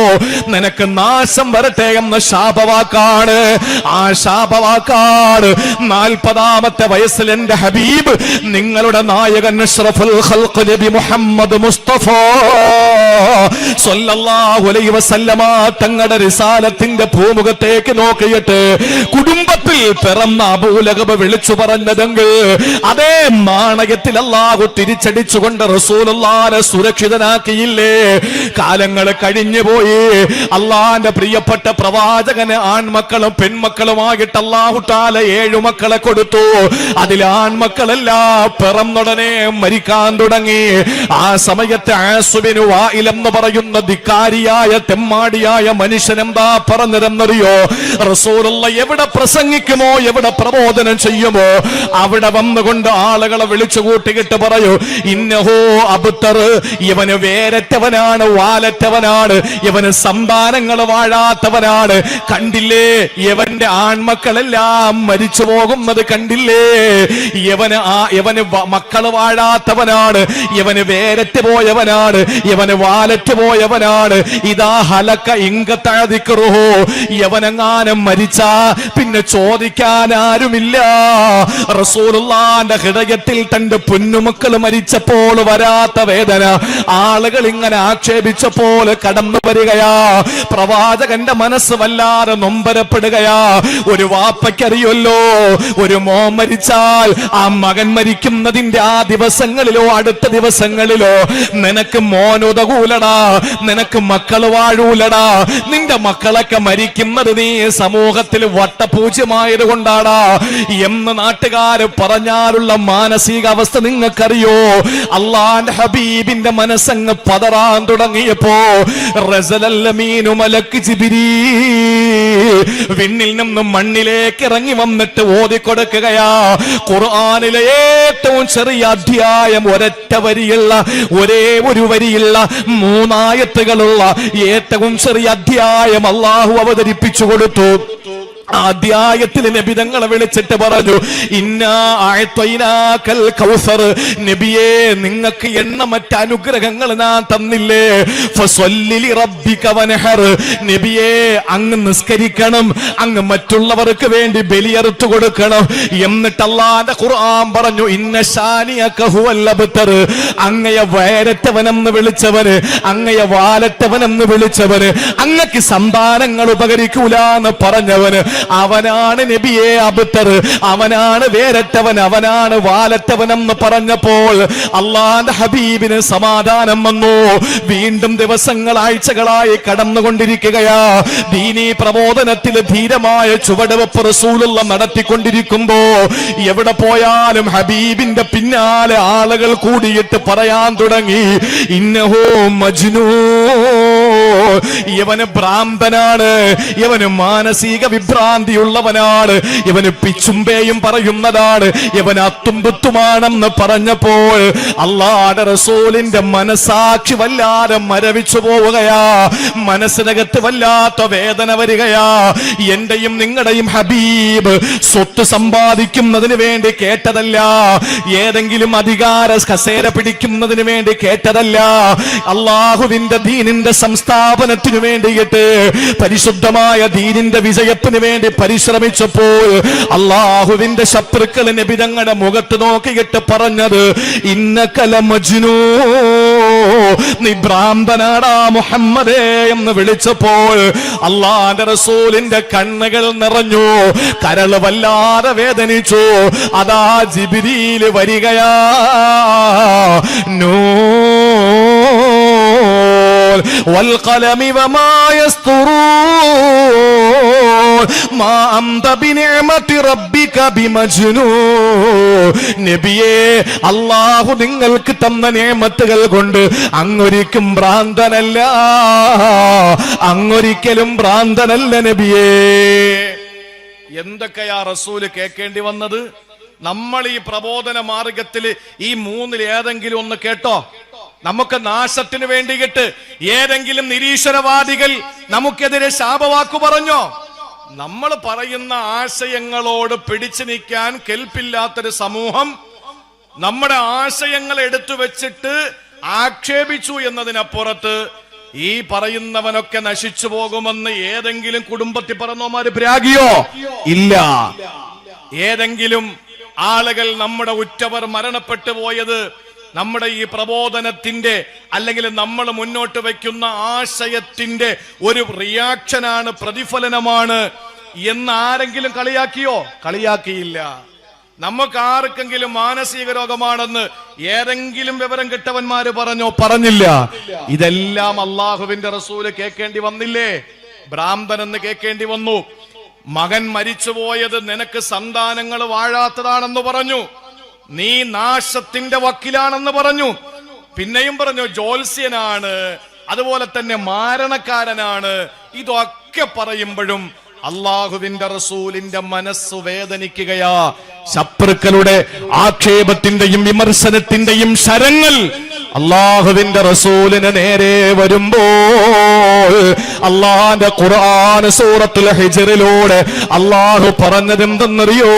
നിനക്ക് നാശം വരട്ടെ എന്ന ശാപവാക്കാണ്. ആ ശാപവാക്കാണ് 40ാമത്തെ വയസ്സിൽ എന്റെ ഹബീബ്, നിങ്ങളുടെ നായകൻ അഷ്റഫുൽ ഖൽഖ് നബി മുഹമ്മദ് മുസ്തഫ സ്വല്ലല്ലാഹു അലൈഹി വസല്ലമ തങ്ങളുടെ റിസാലത്തിന്റെ ഭൂമുഖത്തേക്ക് നോക്കിയിട്ട് കുടുംബത്തിൽ പിറന്ന അബൂലഹബ് വിളിച്ചു പറഞ്ഞതെങ്കിൽ അതേ നാണയത്തിൽ അല്ലാഹു തിരിച്ചടിച്ചുകൊണ്ട് റസൂലുള്ളാഹിനെ സുരക്ഷിതനാക്കിയില്ലേ? കാലങ്ങൾ കഴിഞ്ഞു പോയി. അള്ളാന്റെ പ്രിയപ്പെട്ട പ്രവാചകന് ആൺമക്കളും പെൺമക്കളുമായിട്ട് അല്ലാഹു തആല 7 മക്കളെ കൊടുത്തു. അതിൽ ആൺമക്കളെല്ലാം പിറന്നുടനെ മരിക്കാൻ തുടങ്ങി. ആ സമയത്ത് ആസുബിനു വായിൽ എന്ന് പറയുന്ന ധിക്കാരിയായ തെമ്മാടിയായ മനുഷ്യൻ എന്താ പറഞ്ഞതെന്നറിയോ? റസൂലുള്ള എവിടെ പ്രസംഗിക്കുമോ, എവിടെ പ്രബോധനം ചെയ്യുമോ, അവിടെ വന്നുകൊണ്ട് ആളുകളെ വിളിച്ചു കൂട്ടിയിട്ട് പറയൂ, ഇന്നഹോ അബ്തർ, ഇവന് വേരറ്റവനാണ്, വാലറ്റവനാണ്, ഇവന് സന്താനങ്ങൾ വാഴാത്തവനാണ്. കണ്ടില്ലേ, ഇവന്റെ ആൺമക്കളെല്ലാം മരിച്ചു പോകുന്നത് കണ്ടില്ലേ? ഇവന് മക്കള് വാഴാത്തവനാണ്, ഇവന് വേരറ്റ് പോയവനാണ്, ഇവന് വാലറ്റ് പോയവനാണ്. ഇതാ ഹലക്ക ഇങ്കത്തഴതിക്കറുഹോ, യവനെങ്ങാനും മരിച്ചാ പിന്നെ ചോദിക്കാൻ ആരുമില്ല. റസൂലുള്ളാന്റെ ഹൃദയത്തിൽ തന്റെ പൊന്നുമക്കൾ മരിച്ചപ്പോൾ വരാത്ത വേദന ആളുകൾ ഇങ്ങനെ ആക്ഷേപിച്ചപ്പോൾ കടന്നു വരികയാ. പ്രവാചകന്റെ മനസ്സ് വല്ലാതെ നൊമ്പരപ്പെടുകയാ. ഒരു വാപ്പയ്ക്കറിയല്ലോ, ഒരു മോൻ മരിച്ചാൽ ആ മകൻ മരിക്കുന്നതിന്റെ ആ ദിവസങ്ങളിലോ അടുത്ത ദിവസങ്ങളിലോ നിനക്ക് മോനുതകൂലടാ, നിനക്ക് മക്കൾ വാഴൂലടാ, നിന്റെ മക്കളൊക്കെ മരിക്കുന്നത് നീ സമൂഹത്തിൽ വട്ടപൂജ്യമായത് കൊണ്ടാടാ എന്ന് നാട്ടുകാര് പറഞ്ഞാലുള്ള മാനസികാവസ്ഥ നിങ്ങൾക്കറിയോ? അള്ളാന്റെ ഹബീബിന്റെ മനസ്സങ്ങ് പതറാൻ തുടങ്ങിയപ്പോ മലക്ക് ജിബ്രീൽ വിണ്ണിൽ നിന്നും മണ്ണിലേക്ക് ഇറങ്ങി വന്നിട്ട് ഓതിക്കൊടുക്കുകയാ. ഖുർആനിലെ ഏറ്റവും ചെറിയ അധ്യായം, ഒരൊറ്റ വരിയുള്ള, ഒരേ ഒരു വരിയുള്ള 3 ആയത്തുകളുള്ള ഏറ്റവും ചെറിയ അധ്യായം അള്ളാഹു അവതരിപ്പിച്ചു കൊടുത്തു. അധ്യായത്തിൽ നബി തങ്ങളെ വിളിച്ചിട്ട് പറഞ്ഞു, ഇന്നാ അഅ്തൈനാകൽ കൗസർ, നബിയേ നിങ്ങൾക്ക് എണ്ണമറ്റ അനുഗ്രഹങ്ങൾ ഞാൻ തന്നില്ലേ, ഫസല്ലി ലിറബ്ബിക വൻഹർ, നബിയേ അങ്ങ് നിസ്കരിക്കണം, അങ്ങ് മറ്റുള്ളവർക്ക് വേണ്ടി ബലിയറുത്തു കൊടുക്കണം. എന്നിട്ട് അല്ലാഹുവിന്റെ ഖുർആൻ പറഞ്ഞു, ഇന്ന ശാനിയക ഹുവൽ അബ്തർ, അങ്ങയെ വയരറ്റവനെന്ന് വിളിച്ചവന്, അങ്ങയെ വാലറ്റവനെന്ന് വിളിച്ചവന്, അങ്ങക്ക് സന്താനങ്ങൾ ഉപകരിക്കൂല എന്ന് പറഞ്ഞവന്, അവനാണ് നബിയെ അബ്തർ, അവനാണ് വേരറ്റവൻ, അവനാണ് വാലറ്റവനെന്ന് പറഞ്ഞപ്പോൾ അല്ലാഹുവിന്റെ ഹബീബിന് സമാധാനം വന്നു. വീണ്ടും ദിവസങ്ങൾ ആഴ്ചകളായി കടന്നുകൊണ്ടിരിക്കുകയാ. ദീനീ പ്രബോധനത്തിൽ ധീരമായ ചുവടുവെപ്പ് റസൂലുള്ള നടത്തിക്കൊണ്ടിരിക്കുമ്പോ എവിടെ പോയാലും ഹബീബിന്റെ പിന്നാലെ ആളുകൾ കൂടിയിട്ട് പറയാൻ തുടങ്ങി, ഇന്നഹു മജ്നൂൻ, ഇവന് ഭ്രാന്തനാണ്, ഇവന് മാനസിക വിഭ്രാന്തിയുള്ളവനാണ്, ഇവന് പിച്ചുമ്പേയും പറയുന്നതാണ്, ഇവൻ അത്തുംപുത്തുമാണെന്ന് പറഞ്ഞപ്പോൾ അല്ലാഹുവിന്റെ റസൂലിന്റെ മനസാക്ഷി വല്ലാതെ മരവിച്ചു പോവുകയാ. മനസ്സിനകത്ത് വല്ലാത്ത വേദന വരികയാ. എന്റെയും നിങ്ങളുടെയും ഹബീബ് സ്വത്ത് സമ്പാദിക്കുന്നതിന് വേണ്ടി കേട്ടതല്ല, ഏതെങ്കിലും അധികാര കസേര പിടിക്കുന്നതിന് വേണ്ടി കേട്ടതല്ല, അള്ളാഹുവിന്റെ ദീനിന്റെ സംസ്ഥാപനത്തിനു വേണ്ടിയിട്ട്, പരിശുദ്ധമായ ദീനിന്റെ വിജയത്തിന് വേണ്ടി പരിശ്രമിച്ചപ്പോൾ അള്ളാഹുവിന്റെ ശത്രുക്കൾ നബി തങ്ങളുടെ മുഖത്ത് നോക്കിയിട്ട് പറഞ്ഞത്, ഇന്നക ലമജ്നൂൻ, നീ ഭ്രാന്തനാടാ മുഹമ്മദേ എന്ന് വിളിച്ചപ്പോൾ അള്ളാഹുവിന്റെ റസൂലിന്റെ കണ്ണുകൾ നിറഞ്ഞു, കരള് വല്ലാതെ വേദനിച്ചു. അതാ ജിബ്രീൽ വരികയാ, والقلم وما يسطرون ما أنت بنعمة ربك بمجنون. നബിയേ, അല്ലാഹു നിങ്ങൾക്ക് തന്ന നിഅമത്തുകൾ കൊണ്ട് അങ്ങൊരിക്കും ഭ്രാന്തനല്ല, അങ്ങൊരിക്കലും ഭ്രാന്തനല്ല നബിയേ. എന്തൊക്കെയാ റസൂല് കേൾക്കേണ്ടി വന്നത്? നമ്മൾ ഈ പ്രബോധന മാർഗത്തിൽ ഈ മൂന്നിൽ ഏതെങ്കിലും ഒന്ന് കേട്ടോ? നമുക്ക് നാശത്തിന് വേണ്ടിയിട്ട് ഏതെങ്കിലും നിരീശ്വരവാദികൾ നമുക്കെതിരെ ശാപവാക്കു പറഞ്ഞോ? നമ്മൾ പറയുന്ന ആശയങ്ങളോട് പിടിച്ചു നിൽക്കാൻ കെൽപ്പില്ലാത്തൊരു സമൂഹം നമ്മുടെ ആശയങ്ങൾ എടുത്തു വെച്ചിട്ട് ആക്ഷേപിച്ചു എന്നതിനപ്പുറത്ത് ഈ പറയുന്നവനൊക്കെ നശിച്ചു പോകുമെന്ന് ഏതെങ്കിലും കുടുംബത്തിൽ പറഞ്ഞോമാര് പ്രാഗിയോ? ഇല്ല. ഏതെങ്കിലും ആളുകൾ നമ്മുടെ ഉറ്റവർ മരണപ്പെട്ടു പോയത് നമ്മുടെ ഈ പ്രബോധനത്തിന്റെ അല്ലെങ്കിൽ നമ്മൾ മുന്നോട്ട് വയ്ക്കുന്ന ആശയത്തിന്റെ ഒരു റിയാക്ഷനാണ്, പ്രതിഫലനമാണ് എന്ന് ആരെങ്കിലും കളിയാക്കിയോ? കളിയാക്കിയില്ല. നമുക്ക് ആർക്കെങ്കിലും മാനസിക രോഗമാണെന്ന് ഏതെങ്കിലും വിവരം കിട്ടവന്മാര് പറഞ്ഞോ? പറഞ്ഞില്ല. ഇതെല്ലാം അള്ളാഹുവിന്റെ റസൂല് കേൾക്കേണ്ടി വന്നില്ലേ? ഭ്രാന്തനെന്ന് കേൾക്കേണ്ടി വന്നു. മകൻ മരിച്ചുപോയത് നിനക്ക് സന്താനങ്ങൾ വാഴാത്തതാണെന്ന് പറഞ്ഞു, നീ നാശത്തിന്റെ വക്കിലാണെന്ന് പറഞ്ഞു. പിന്നെയും പറഞ്ഞു ജ്യോത്സ്യനാണ്, അതുപോലെ തന്നെ മാരണക്കാരനാണ്. ഇതൊക്കെ പറയുമ്പോഴും അള്ളാഹുവിന്റെ റസൂലിന്റെ മനസ്സ് വേദനിക്കുകയാ. ശത്രുക്കളുടെ ആക്ഷേപത്തിന്റെയും വിമർശനത്തിന്റെയും ശരങ്ങൾ അള്ളാഹുവിന്റെ റസൂലിന് നേരെ വരുമ്പോൾ അള്ളാന്റെ ഖുർആൻ സൂറത്തുൽ ഹിജ്റിലൂടെ അള്ളാഹു പറഞ്ഞതെന്തെന്നറിയോ?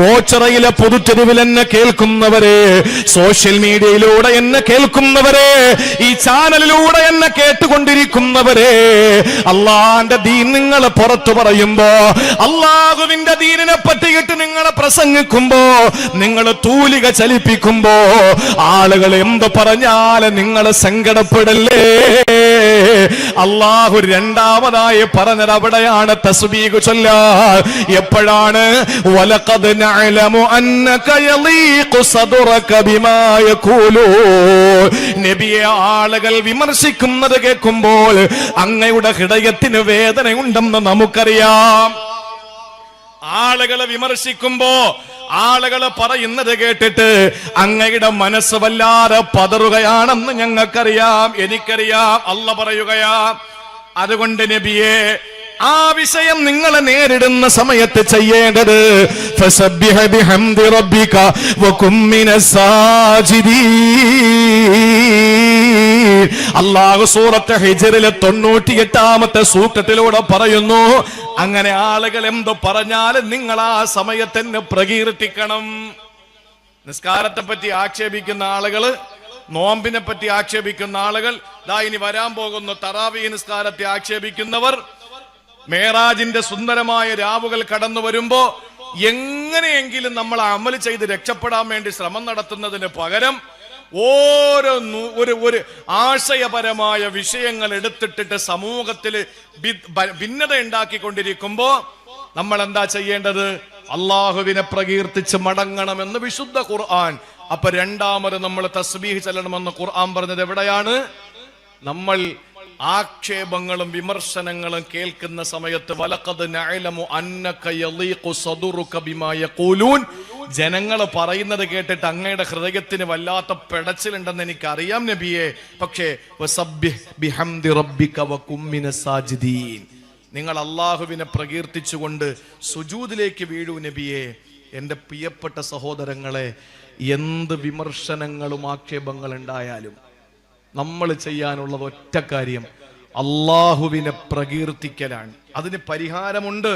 ഓച്ചിറയിലെ പൊതുതെരുവിൽ എന്നെ കേൾക്കുന്നവരെ, സോഷ്യൽ മീഡിയയിലൂടെ എന്നെ കേൾക്കുന്നവരെ, ഈ ചാനലിലൂടെ എന്നെ കേട്ടുകൊണ്ടിരിക്കുന്നവരെ, അള്ളാന്റെ ദീൻ നിങ്ങൾ പുറത്തു പറയുമ്പോ, അള്ളാഹുവിന്റെ ദീനിനെ പറ്റിയിട്ട് നിങ്ങളെ പ്രസംഗിക്കുമ്പോ, നിങ്ങൾ തൂലിക ചലിപ്പിക്കുമ്പോ ആളുകൾ എന്ത് പറഞ്ഞാലും നിങ്ങൾ സങ്കടപ്പെടല്ലേ. അള്ളാഹു രണ്ടാമതായി പറഞ്ഞത് അവിടെയാണ് തസ്ബീഹ് ചൊല്ലാൻ. എപ്പോഴാണ്? വലഖദ് നഅലമു അന്നക യളീഖു സദ്റക ബിമാ യഖൂലൂൻ. നബിയെ, ആളുകൾ വിമർശിക്കുന്നത് കേൾക്കുമ്പോൾ അങ്ങയുടെ ഹൃദയത്തിന് വേദനയുണ്ടെന്ന് നമുക്കറിയാം. ആളുകളെ വിമർശിക്കുമ്പോ, ആളുകളെ പറയുന്നത് കേട്ടിട്ട് അങ്ങയുടെ മനസ്സ് വല്ലാതെ പതറുകയാണെന്ന് ഞങ്ങൾക്കറിയാം, എനിക്കറിയാം. അല്ലാഹു പറയുകയാ, അതുകൊണ്ട് നബിയെ, ആ വിഷയം നിങ്ങളെ നേരിടുന്ന സമയത്ത് ചെയ്യേണ്ടത് ഫസബ്ബിഹ് ബിഹംദി റബ്ബിക വകും മിനസ് സാജിദീൻ. അല്ലാഹു സൂറത്ത് ഹിജ്റിലെ 98-ാമത്തെ സൂക്തത്തിലൂടെ പറയുന്നു, അങ്ങനെ ആളുകൾ എന്ത് പറഞ്ഞാലും നിങ്ങൾ ആ സമയത്തന്നെ പ്രകീർത്തിക്കണം. നിസ്കാരത്തെ പറ്റി ആക്ഷേപിക്കുന്ന ആളുകള്, നോമ്പിനെ പറ്റി ആക്ഷേപിക്കുന്ന ആളുകൾ, ഇനി വരാൻ പോകുന്ന തറാവീഹ് നിസ്കാരത്തെ ആക്ഷേപിക്കുന്നവർ, മേറാജിന്റെ സുന്ദരമായ രാവുകൾ കടന്നു വരുമ്പോ എങ്ങനെയെങ്കിലും നമ്മൾ അമൽ ചെയ്ത് രക്ഷപ്പെടാൻ വേണ്ടി ശ്രമം നടത്തുന്നതിന് പകരം ഓരോ ഒരു ആശയപരമായ വിഷയങ്ങൾ എടുത്തിട്ടിട്ട് സമൂഹത്തിൽ ഭിന്നത ഉണ്ടാക്കിക്കൊണ്ടിരിക്കുമ്പോ നമ്മൾ എന്താ ചെയ്യേണ്ടത്? അള്ളാഹുവിനെ പ്രകീർത്തിച്ച് മടങ്ങണമെന്ന് വിശുദ്ധ ഖുർആൻ. അപ്പൊ രണ്ടാമത് നമ്മൾ തസ്ബീഹ് ചൊല്ലണമെന്ന് ഖുർആൻ പറഞ്ഞത് എവിടെയാണ്? നമ്മൾ ആക്ഷേപങ്ങളും വിമർശനങ്ങളും കേൾക്കുന്ന സമയത്ത് വലഖദ് നഅലമു അന്നക യളീഖു സദറുക ബിമാ യഖൂലൂൻ, ജനങ്ങൾ പറയുന്നത് കേട്ടിട്ട് അങ്ങയുടെ ഹൃദയത്തിന് വല്ലാത്ത പെടച്ചിലുണ്ടെന്ന് എനിക്കറിയാം നബിയെ. പക്ഷേ വസബ്ബിഹ് ബിഹംദി റബ്ബിക വകും മിനസ് സാജിദീൻ, നിങ്ങൾ അള്ളാഹുവിനെ പ്രകീർത്തിച്ചുകൊണ്ട് സുജൂദിലേക്ക് വീഴൂ നബിയെ. എൻ്റെ പ്രിയപ്പെട്ട സഹോദരങ്ങളെ, എന്ത് വിമർശനങ്ങളും ആക്ഷേപങ്ങൾ ഉണ്ടായാലും നമ്മൾ ചെയ്യാനുള്ളത് ഒറ്റ കാര്യം, അള്ളാഹുവിനെ പ്രകീർത്തിക്കലാണ്. അതിന് പരിഹാരമുണ്ട്.